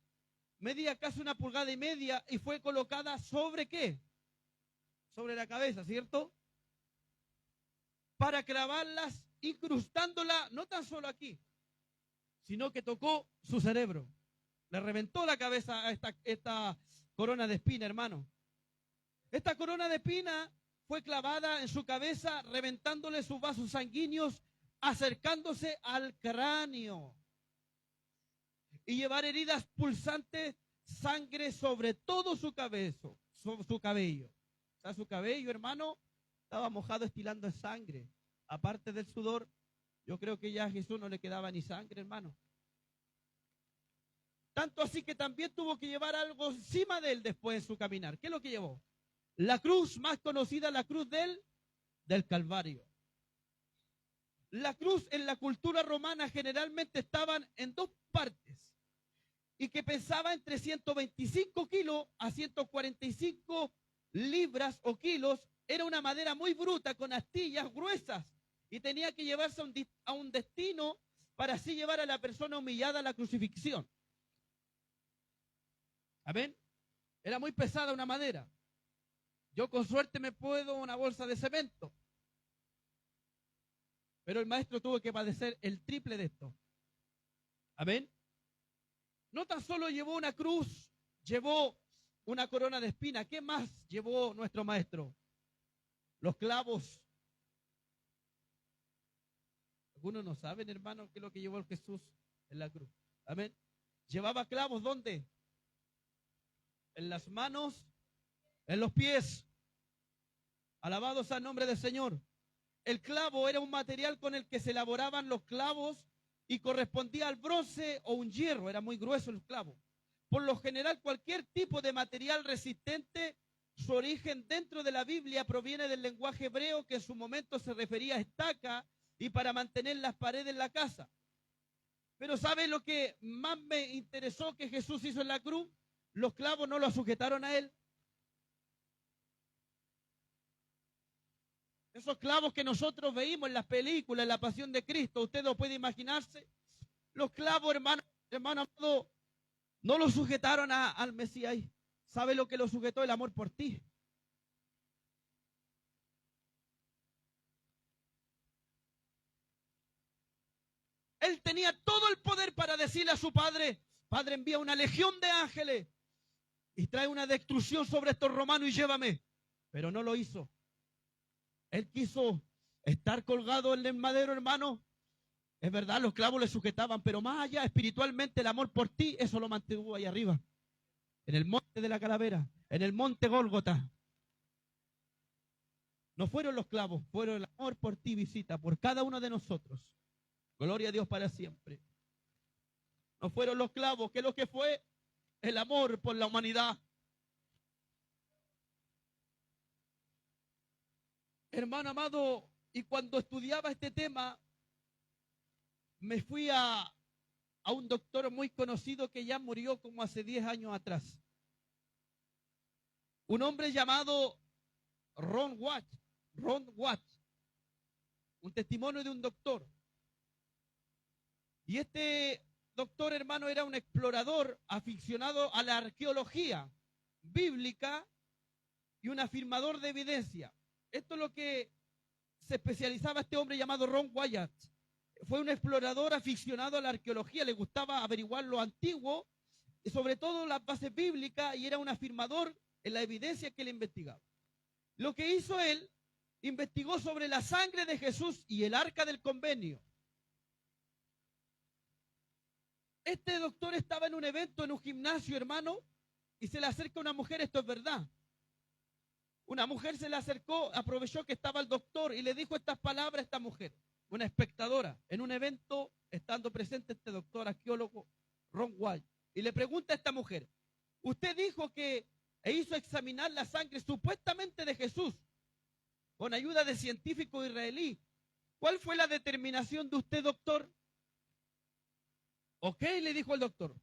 Speaker 1: medía casi 1,5 pulgadas y fue colocada ¿sobre qué? Sobre la cabeza, ¿cierto? Para clavarlas, incrustándola no tan solo aquí, sino que tocó su cerebro. Le reventó la cabeza a esta corona de espina, hermano. Esta corona de espina fue clavada en su cabeza, reventándole sus vasos sanguíneos, acercándose al cráneo. Y llevar heridas pulsantes, sangre sobre todo su cabello. O sea, su cabello, hermano, estaba mojado estilando en sangre. Aparte del sudor, yo creo que ya a Jesús no le quedaba ni sangre, hermano. Tanto así que también tuvo que llevar algo encima de él después de su caminar. ¿Qué es lo que llevó? La cruz más conocida, la cruz del Calvario. La cruz en la cultura romana generalmente estaban en 2 partes y que pesaba entre 125 kilos a 145 libras o kilos. Era una madera muy bruta con astillas gruesas y tenía que llevarse a un destino para así llevar a la persona humillada a la crucifixión. Amén. Era muy pesada una madera. Yo con suerte me puedo una bolsa de cemento. Pero el maestro tuvo que padecer el triple de esto. Amén. No tan solo llevó una cruz, llevó una corona de espina. ¿Qué más llevó nuestro maestro? Los clavos. Algunos no saben, hermano, qué es lo que llevó el Jesús en la cruz. Amén. Llevaba clavos, ¿dónde? En las manos, en los pies. Alabados al nombre del Señor. El clavo era un material con el que se elaboraban los clavos y correspondía al bronce o un hierro. Era muy grueso el clavo. Por lo general, cualquier tipo de material resistente, su origen dentro de la Biblia proviene del lenguaje hebreo que en su momento se refería a estaca y para mantener las paredes en la casa. Pero ¿sabe lo que más me interesó que Jesús hizo en la cruz? Los clavos no lo sujetaron a él. Esos clavos que nosotros veímos en las películas, en la Pasión de Cristo, usted lo puede imaginarse. Los clavos, hermano amado, no lo sujetaron al Mesías. ¿Sabe lo que lo sujetó? El amor por ti. Él tenía todo el poder para decirle a su padre: Padre, envía una legión de ángeles y trae una destrucción sobre estos romanos y llévame. Pero no lo hizo. Él quiso estar colgado en el madero, hermano. Es verdad, los clavos le sujetaban, pero más allá, espiritualmente, el amor por ti, eso lo mantuvo ahí arriba. En el monte de la calavera, en el monte Gólgota. No fueron los clavos, fueron el amor por ti, visita, por cada uno de nosotros. Gloria a Dios para siempre. No fueron los clavos, que lo que fue el amor por la humanidad. Hermano amado, Y cuando estudiaba este tema, me fui a un doctor muy conocido que ya murió como hace 10 años atrás. Un hombre llamado Ron Watts. Ron Watts. Un testimonio de un doctor. Y este doctor, hermano, era un explorador aficionado a la arqueología bíblica y un afirmador de evidencia. Esto es lo que se especializaba este hombre llamado Ron Watts. Fue un explorador aficionado a la arqueología, le gustaba averiguar lo antiguo, y sobre todo las bases bíblicas, y era un afirmador en la evidencia que él investigaba. Lo que hizo él, investigó sobre la sangre de Jesús y el arca del convenio. Este doctor estaba en un evento, en un gimnasio, hermano, y se le acerca una mujer, esto es verdad. Una mujer se le acercó, aprovechó que estaba el doctor y le dijo estas palabras a esta mujer, una espectadora, en un evento, estando presente este doctor arqueólogo, Ron White, y le pregunta a esta mujer, usted dijo que hizo examinar la sangre supuestamente de Jesús, con ayuda de científicos israelí. ¿Cuál fue la determinación de usted, doctor? Ok, le dijo el doctor,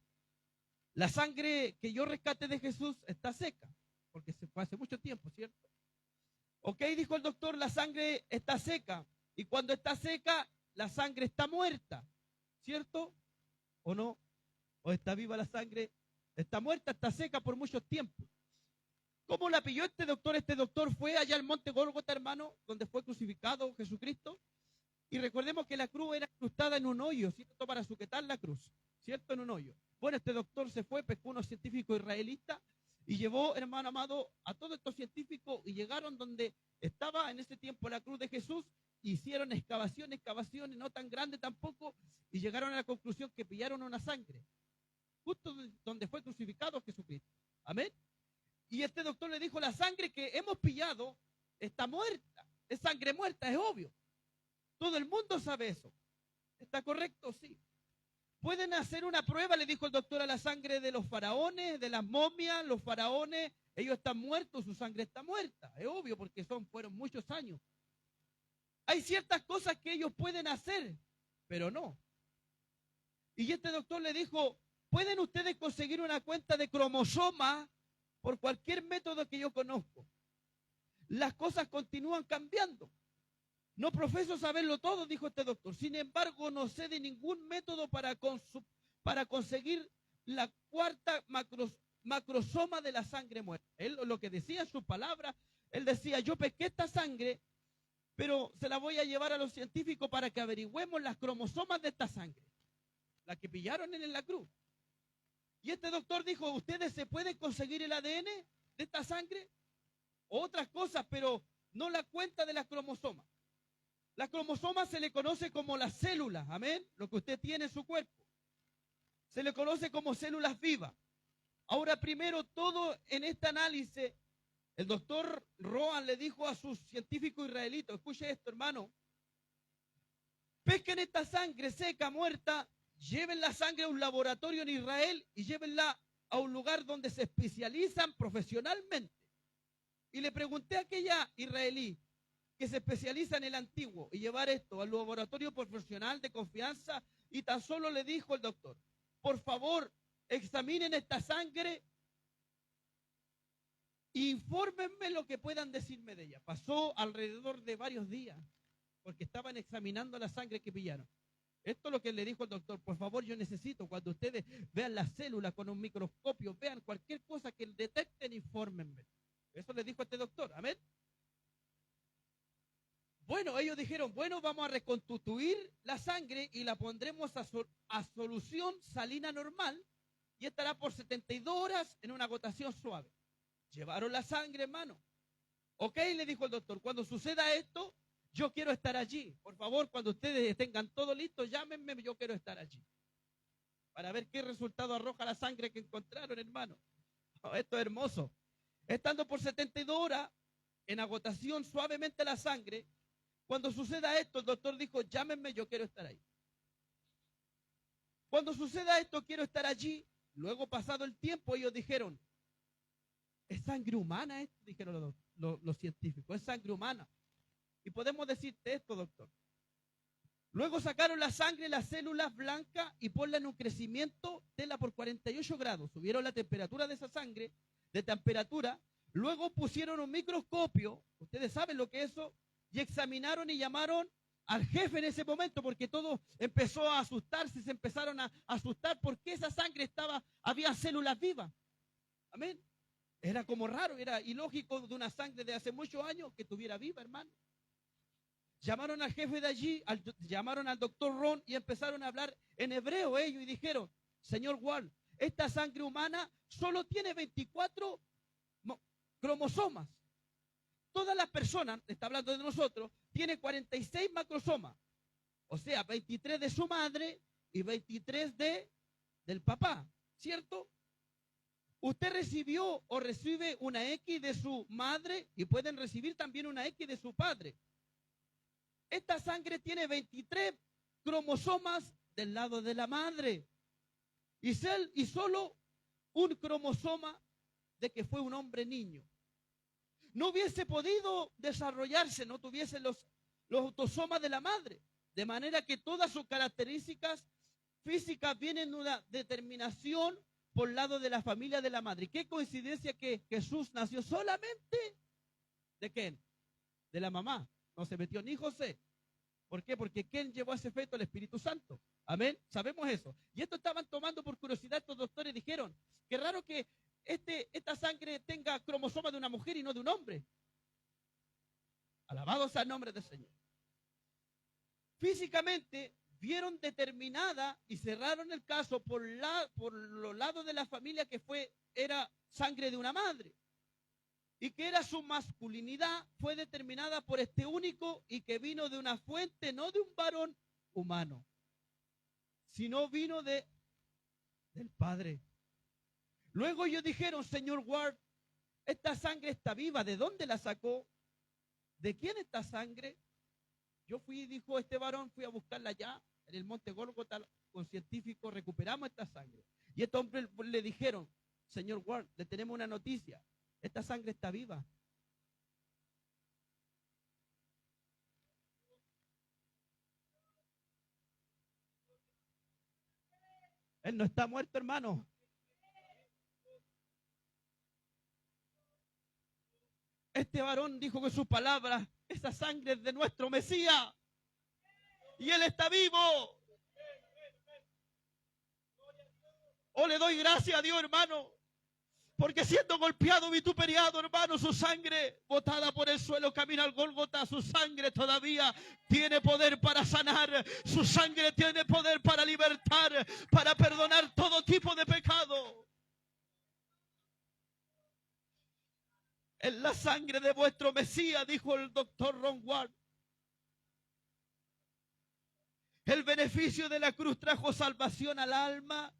Speaker 1: la sangre que yo rescate de Jesús está seca, porque se fue hace mucho tiempo, ¿cierto? Ok, dijo el doctor, la sangre está seca, y cuando está seca, la sangre está muerta, ¿cierto? ¿O no? ¿O está viva la sangre? Está muerta, está seca por mucho tiempo. ¿Cómo la pilló este doctor? Este doctor fue allá al monte Gólgota, hermano, donde fue crucificado Jesucristo. Y recordemos que la cruz era incrustada en un hoyo, ¿cierto? Para sujetar la cruz, ¿cierto? En un hoyo. Bueno, este doctor se fue, pescó unos científicos israelitas y llevó, hermano amado, a todos estos científicos y llegaron donde estaba en ese tiempo la cruz de Jesús. Hicieron excavaciones, no tan grandes tampoco, y llegaron a la conclusión que pillaron una sangre, justo donde fue crucificado Jesucristo. Amén. Y este doctor le dijo, la sangre que hemos pillado está muerta, es sangre muerta, es obvio. Todo el mundo sabe eso. ¿Está correcto? Sí. Pueden hacer una prueba, le dijo el doctor, a la sangre de los faraones, de las momias, los faraones, ellos están muertos, su sangre está muerta. Es obvio porque fueron muchos años. Hay ciertas cosas que ellos pueden hacer, pero no. Y este doctor le dijo, ¿pueden ustedes conseguir una cuenta de cromosoma por cualquier método que yo conozco? Las cosas continúan cambiando. No profeso saberlo todo, dijo este doctor. Sin embargo, no sé de ningún método para conseguir la cuarta macrosoma de la sangre muerta. Él lo que decía en sus palabras, él decía, yo pesqué esta sangre, pero se la voy a llevar a los científicos para que averigüemos las cromosomas de esta sangre, la que pillaron en la cruz. Y este doctor dijo, ¿ustedes se pueden conseguir el ADN de esta sangre? O otras cosas, pero no la cuenta de las cromosomas. La cromosoma se le conoce como las células, amén, lo que usted tiene en su cuerpo. Se le conoce como células vivas. Ahora, primero, todo en este análisis, el doctor Rohan le dijo a sus científicos israelitas, escuche esto, hermano, pesquen esta sangre seca, muerta, lleven la sangre a un laboratorio en Israel y llévenla a un lugar donde se especializan profesionalmente. Y le pregunté a aquella israelí, que se especializa en el antiguo, y llevar esto al laboratorio profesional de confianza, y tan solo le dijo el doctor, por favor, examinen esta sangre, infórmenme lo que puedan decirme de ella. Pasó alrededor de varios días, porque estaban examinando la sangre que pillaron. Esto es lo que le dijo el doctor, por favor, yo necesito, cuando ustedes vean las células con un microscopio, vean cualquier cosa que detecten, infórmenme. Eso le dijo este doctor, amén. Bueno, ellos dijeron, bueno, vamos a reconstituir la sangre y la pondremos a solución salina normal y estará por 72 horas en una agotación suave. Llevaron la sangre, hermano. Ok, le dijo el doctor, cuando suceda esto, yo quiero estar allí. Por favor, cuando ustedes tengan todo listo, llámenme, yo quiero estar allí. Para ver qué resultado arroja la sangre que encontraron, hermano. Oh, esto es hermoso. Estando por 72 horas en agotación suavemente la sangre, cuando suceda esto, el doctor dijo, llámenme, yo quiero estar ahí. Cuando suceda esto, quiero estar allí. Luego, pasado el tiempo, ellos dijeron, ¿es sangre humana esto? Dijeron los científicos, es sangre humana. Y podemos decirte esto, doctor. Luego sacaron la sangre, las células blancas y ponla en un crecimiento, tela por 48 grados. Subieron la temperatura de esa sangre, de temperatura. Luego pusieron un microscopio, ustedes saben lo que es eso, y examinaron y llamaron al jefe en ese momento, porque todo empezó a asustarse, se empezaron a asustar porque esa sangre había células vivas. Amén. Era como raro, era ilógico de una sangre de hace muchos años que estuviera viva, hermano. Llamaron al jefe de allí, llamaron al doctor Ron y empezaron a hablar en hebreo ellos y dijeron, señor Ward, esta sangre humana solo tiene 24 cromosomas. Todas las personas, está hablando de nosotros, tiene 46 macrosomas. O sea, 23 de su madre y 23 del papá, ¿cierto? Usted recibió o recibe una X de su madre y pueden recibir también una X de su padre. Esta sangre tiene 23 cromosomas del lado de la madre y solo un cromosoma de que fue un hombre niño. No hubiese podido desarrollarse, no tuviese los autosomas de la madre, de manera que todas sus características físicas vienen de una determinación por el lado de la familia de la madre. Qué coincidencia que Jesús nació solamente ¿de quién? De la mamá. No se metió ni José. ¿Por qué? Porque ¿quién llevó a ese efecto? El Espíritu Santo. Amén. Sabemos eso. Y esto estaban tomando por curiosidad estos doctores. Dijeron, qué raro que esta sangre tenga cromosomas de una mujer y no de un hombre. Alabado sea el nombre del Señor. Físicamente vieron determinada y cerraron el caso por los lados de la familia que era sangre de una madre. Y que era su masculinidad fue determinada por este único y que vino de una fuente, no de un varón humano, sino vino del Padre. Luego ellos dijeron, señor Ward, esta sangre está viva, ¿de dónde la sacó? ¿De quién esta sangre? Yo dijo este varón, fui a buscarla allá en el monte Gólgota con científicos, recuperamos esta sangre. Y estos hombres le dijeron, señor Ward, le tenemos una noticia. Esta sangre está viva. Él no está muerto, hermano. Este varón dijo con sus palabras, esa sangre es de nuestro Mesías. Y Él está vivo. Oh, le doy gracias a Dios, hermano. Porque siendo golpeado, vituperiado, hermano, su sangre botada por el suelo, camina al Gólgota, su sangre todavía tiene poder para sanar, su sangre tiene poder para libertar, para perdonar todo tipo de pecado. En la sangre de vuestro Mesías, dijo el doctor Ron Ward. El beneficio de la cruz trajo salvación al alma,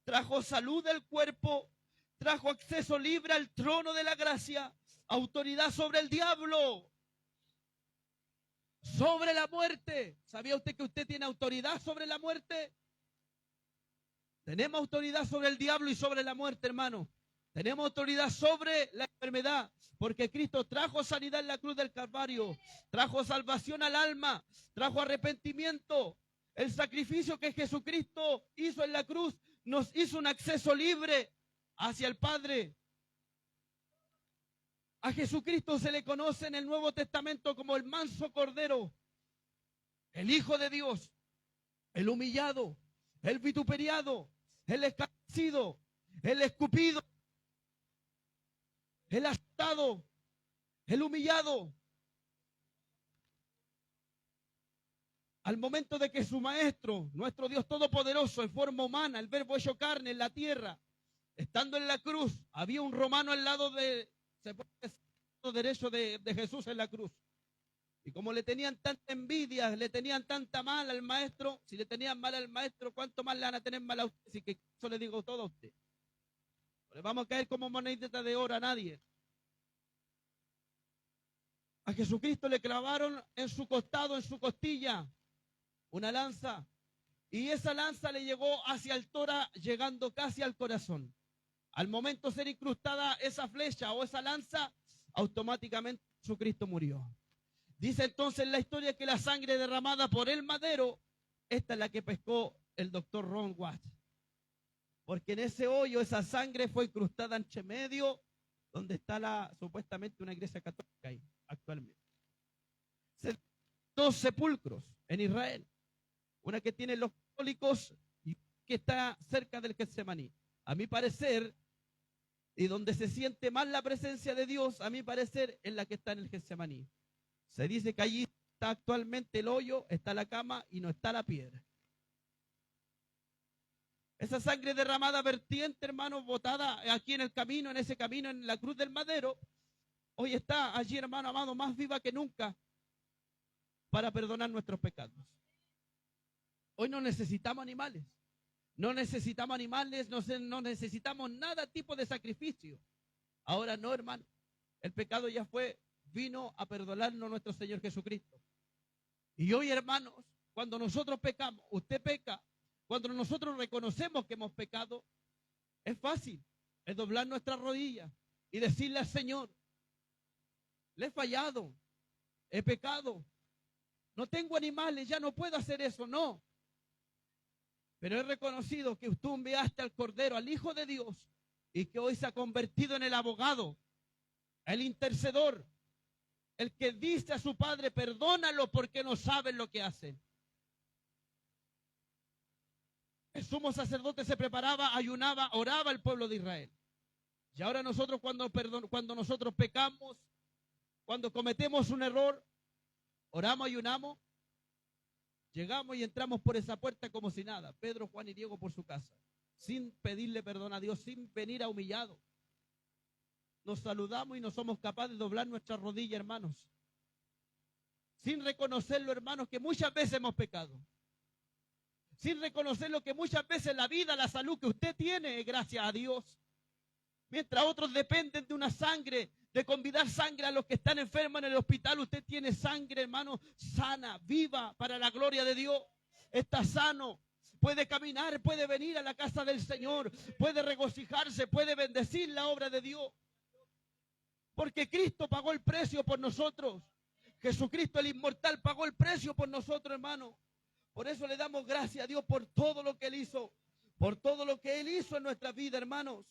Speaker 1: trajo salud del cuerpo, trajo acceso libre al trono de la gracia, autoridad sobre el diablo, sobre la muerte. ¿Sabía usted que usted tiene autoridad sobre la muerte? Tenemos autoridad sobre el diablo y sobre la muerte, hermano. Tenemos autoridad sobre la enfermedad, porque Cristo trajo sanidad en la cruz del Calvario, trajo salvación al alma, trajo arrepentimiento. El sacrificio que Jesucristo hizo en la cruz nos hizo un acceso libre hacia el Padre. A Jesucristo se le conoce en el Nuevo Testamento como el manso cordero, el Hijo de Dios, el humillado, el vituperiado, el escarnecido, el escupido, el azotado, el humillado. Al momento de que su maestro, nuestro Dios Todopoderoso, en forma humana, el verbo hecho carne en la tierra, estando en la cruz, había un romano al lado derecho de Jesús en la cruz. Y como le tenían tanta envidia, le tenían tanta mal al maestro, si le tenían mal al maestro, ¿cuánto más le van a tener mal a usted? Así que eso le digo todo a usted. No le vamos a caer como monedita de oro a nadie. A Jesucristo le clavaron en su costado, en su costilla, una lanza. Y esa lanza le llegó hacia el tórax, llegando casi al corazón. Al momento de ser incrustada esa flecha o esa lanza, automáticamente Jesucristo murió. Dice entonces la historia que la sangre derramada por el madero, esta es la que pescó el doctor Ron Watts. Porque en ese hoyo esa sangre fue incrustada entre medio, donde está supuestamente una iglesia católica ahí, actualmente. Dos sepulcros en Israel. Una que tienen los católicos y que está cerca del Getsemaní. A mi parecer, y donde se siente más la presencia de Dios, a mi parecer, es la que está en el Getsemaní. Se dice que allí está actualmente el hoyo, está la cama y no está la piedra. Esa sangre derramada, vertiente, hermano, botada aquí en el camino, en ese camino, en la cruz del madero, hoy está allí, hermano amado, más viva que nunca para perdonar nuestros pecados. Hoy no necesitamos animales. No necesitamos animales, no necesitamos nada tipo de sacrificio. Ahora no, hermano. El pecado ya vino a perdonarnos nuestro Señor Jesucristo. Y hoy, hermanos, cuando nosotros pecamos, usted peca, cuando nosotros reconocemos que hemos pecado, es fácil, es doblar nuestras rodillas y decirle al Señor, le he fallado, he pecado, no tengo animales, ya no puedo hacer eso, no. Pero he reconocido que tú enviaste al Cordero, al Hijo de Dios, y que hoy se ha convertido en el abogado, el intercedor, el que dice a su Padre, perdónalo porque no saben lo que hacen. El sumo sacerdote se preparaba, ayunaba, oraba al pueblo de Israel. Y ahora nosotros cuando nosotros pecamos, cuando cometemos un error, oramos, ayunamos, llegamos y entramos por esa puerta como si nada. Pedro, Juan y Diego por su casa, sin pedirle perdón a Dios, sin venir a humillado. Nos saludamos y no somos capaces de doblar nuestras rodillas, hermanos. Sin reconocerlo, hermanos, que muchas veces hemos pecado. Sin reconocerlo que muchas veces la vida, la salud que usted tiene es gracias a Dios. Mientras otros dependen de una sangre, de convidar sangre a los que están enfermos en el hospital, usted tiene sangre, hermano, sana, viva, para la gloria de Dios. Está sano, puede caminar, puede venir a la casa del Señor, puede regocijarse, puede bendecir la obra de Dios. Porque Cristo pagó el precio por nosotros. Jesucristo el inmortal pagó el precio por nosotros, hermano. Por eso le damos gracias a Dios por todo lo que Él hizo, por todo lo que Él hizo en nuestra vida, hermanos.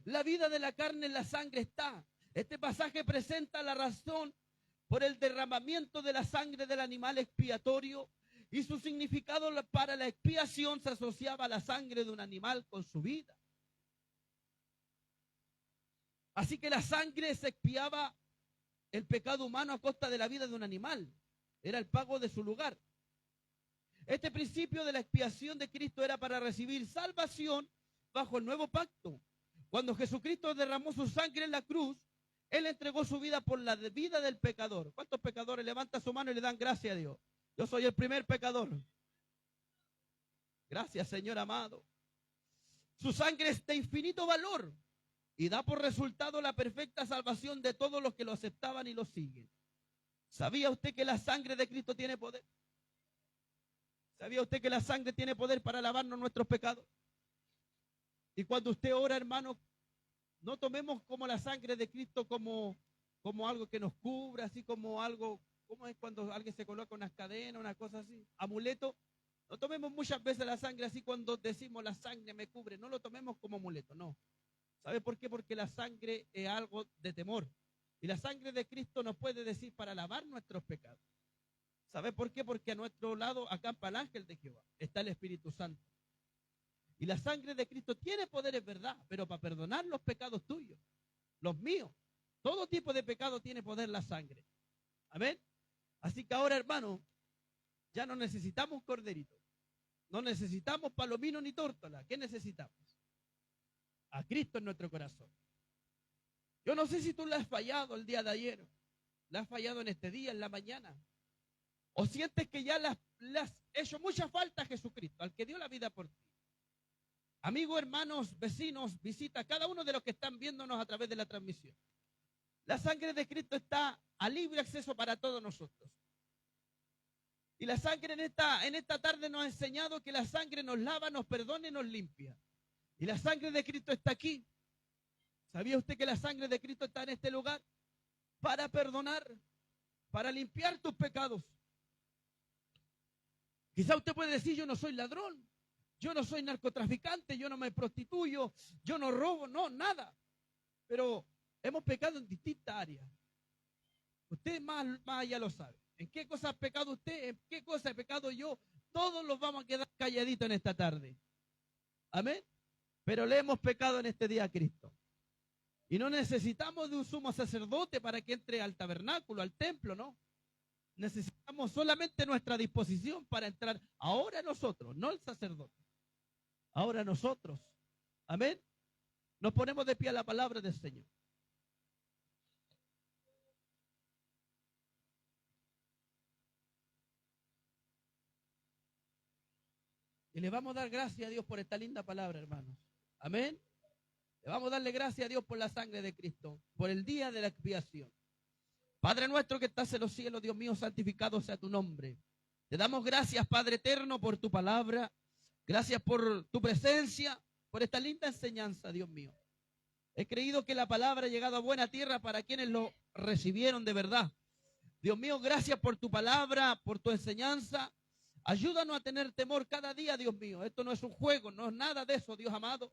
Speaker 1: La vida de la carne en la sangre está. Este pasaje presenta la razón por el derramamiento de la sangre del animal expiatorio y su significado para la expiación se asociaba a la sangre de un animal con su vida. Así que la sangre se expiaba el pecado humano a costa de la vida de un animal. Era el pago de su lugar. Este principio de la expiación de Cristo era para recibir salvación bajo el nuevo pacto. Cuando Jesucristo derramó su sangre en la cruz, Él entregó su vida por la vida del pecador. ¿Cuántos pecadores levantan su mano y le dan gracias a Dios? Yo soy el primer pecador. Gracias, Señor amado. Su sangre es de infinito valor y da por resultado la perfecta salvación de todos los que lo aceptaban y lo siguen. ¿Sabía usted que la sangre de Cristo tiene poder? ¿Sabía usted que la sangre tiene poder para lavarnos nuestros pecados? Y cuando usted ora, hermano, no tomemos como la sangre de Cristo como algo que nos cubra, así como algo, como es cuando alguien se coloca unas cadenas, una cosa así, amuleto. No tomemos muchas veces la sangre así cuando decimos la sangre me cubre. No lo tomemos como amuleto, no. ¿Sabe por qué? Porque la sangre es algo de temor. Y la sangre de Cristo nos puede decir para lavar nuestros pecados. ¿Sabe por qué? Porque a nuestro lado acampa el ángel de Jehová. Está el Espíritu Santo. Y la sangre de Cristo tiene poder, es verdad, pero para perdonar los pecados tuyos, los míos. Todo tipo de pecado tiene poder la sangre. Amén. Así que ahora, hermano, ya no necesitamos corderito. No necesitamos palomino ni tórtola. ¿Qué necesitamos? A Cristo en nuestro corazón. Yo no sé si tú le has fallado el día de ayer, le has fallado en este día, en la mañana, o sientes que ya le has hecho mucha falta a Jesucristo, al que dio la vida por ti. Amigos, hermanos, vecinos, visita, cada uno de los que están viéndonos a través de la transmisión. La sangre de Cristo está a libre acceso para todos nosotros. Y la sangre en esta tarde nos ha enseñado que la sangre nos lava, nos perdona y nos limpia. Y la sangre de Cristo está aquí. ¿Sabía usted que la sangre de Cristo está en este lugar? para perdonar, para limpiar tus pecados. Quizá usted puede decir, yo no soy ladrón, yo no soy narcotraficante, yo no me prostituyo, yo no robo, no, nada. Pero hemos pecado en distintas áreas. Usted más allá lo sabe. ¿En qué cosa ha pecado usted? ¿En qué cosa he pecado yo? Todos los vamos a quedar calladitos en esta tarde. Amén. Pero le hemos pecado en este día a Cristo. Y no necesitamos de un sumo sacerdote para que entre al tabernáculo, al templo, no. Necesitamos solamente nuestra disposición para entrar. Ahora nosotros, no el sacerdote. Ahora nosotros. Amén. Nos ponemos de pie a la palabra del Señor. Y le vamos a dar gracias a Dios por esta linda palabra, hermanos. Amén. Le vamos a darle gracias a Dios por la sangre de Cristo, por el día de la expiación. Padre nuestro que estás en los cielos, Dios mío, santificado sea tu nombre. Te damos gracias, Padre eterno, por tu palabra. Gracias por tu presencia, por esta linda enseñanza, Dios mío. He creído que la palabra ha llegado a buena tierra para quienes lo recibieron de verdad. Dios mío, gracias por tu palabra, por tu enseñanza. Ayúdanos a tener temor cada día, Dios mío. Esto no es un juego, no es nada de eso, Dios amado.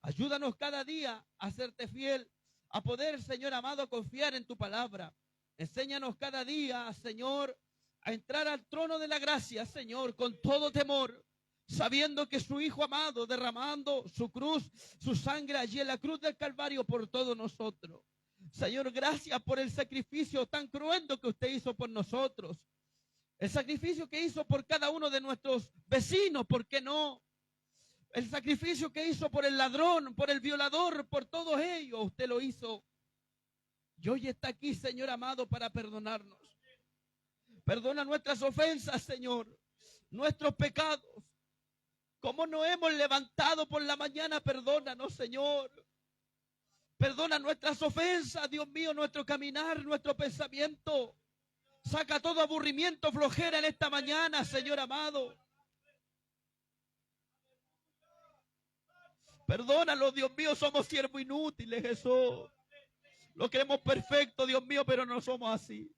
Speaker 1: Ayúdanos cada día a serte fiel, a poder, Señor amado, confiar en tu palabra. Enséñanos cada día, Señor, a entrar al trono de la gracia, Señor, con todo temor, sabiendo que su Hijo amado, derramando su cruz, su sangre allí en la cruz del Calvario por todos nosotros. Señor, gracias por el sacrificio tan cruento que usted hizo por nosotros. El sacrificio que hizo por cada uno de nuestros vecinos, ¿por qué no? El sacrificio que hizo por el ladrón, por el violador, por todos ellos, usted lo hizo. Y hoy está aquí, Señor amado, para perdonarnos. Perdona nuestras ofensas, Señor, nuestros pecados. Como nos hemos levantado por la mañana, perdónanos, Señor. Perdona nuestras ofensas, Dios mío, nuestro caminar, nuestro pensamiento. Saca todo aburrimiento, flojera en esta mañana, Señor amado. Perdónalo, Dios mío, somos siervos inútiles, Jesús. Lo queremos perfecto, Dios mío, pero no somos así.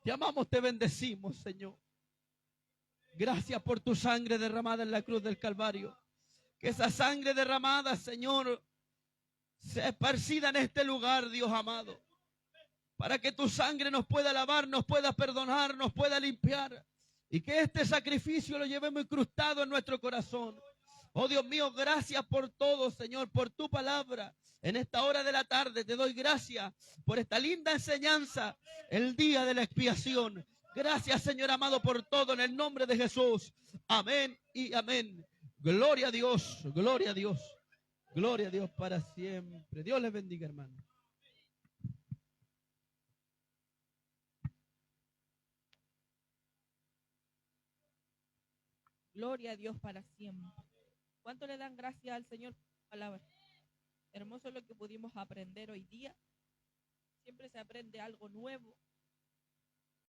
Speaker 1: Te amamos, te bendecimos, Señor. Gracias por tu sangre derramada en la cruz del Calvario. Que esa sangre derramada, Señor, sea esparcida en este lugar, Dios amado. Para que tu sangre nos pueda lavar, nos pueda perdonar, nos pueda limpiar. Y que este sacrificio lo llevemos incrustado en nuestro corazón. Oh Dios mío, gracias por todo, Señor, por tu palabra. En esta hora de la tarde te doy gracias por esta linda enseñanza, el día de la expiación. Gracias, Señor amado, por todo en el nombre de Jesús. Amén y amén. Gloria a Dios, gloria a Dios, gloria a Dios para siempre. Dios les bendiga, hermano.
Speaker 3: Gloria a Dios para siempre. ¿Cuánto le dan gracias al Señor por su palabra? Hermoso lo que pudimos aprender hoy día. Siempre se aprende algo nuevo.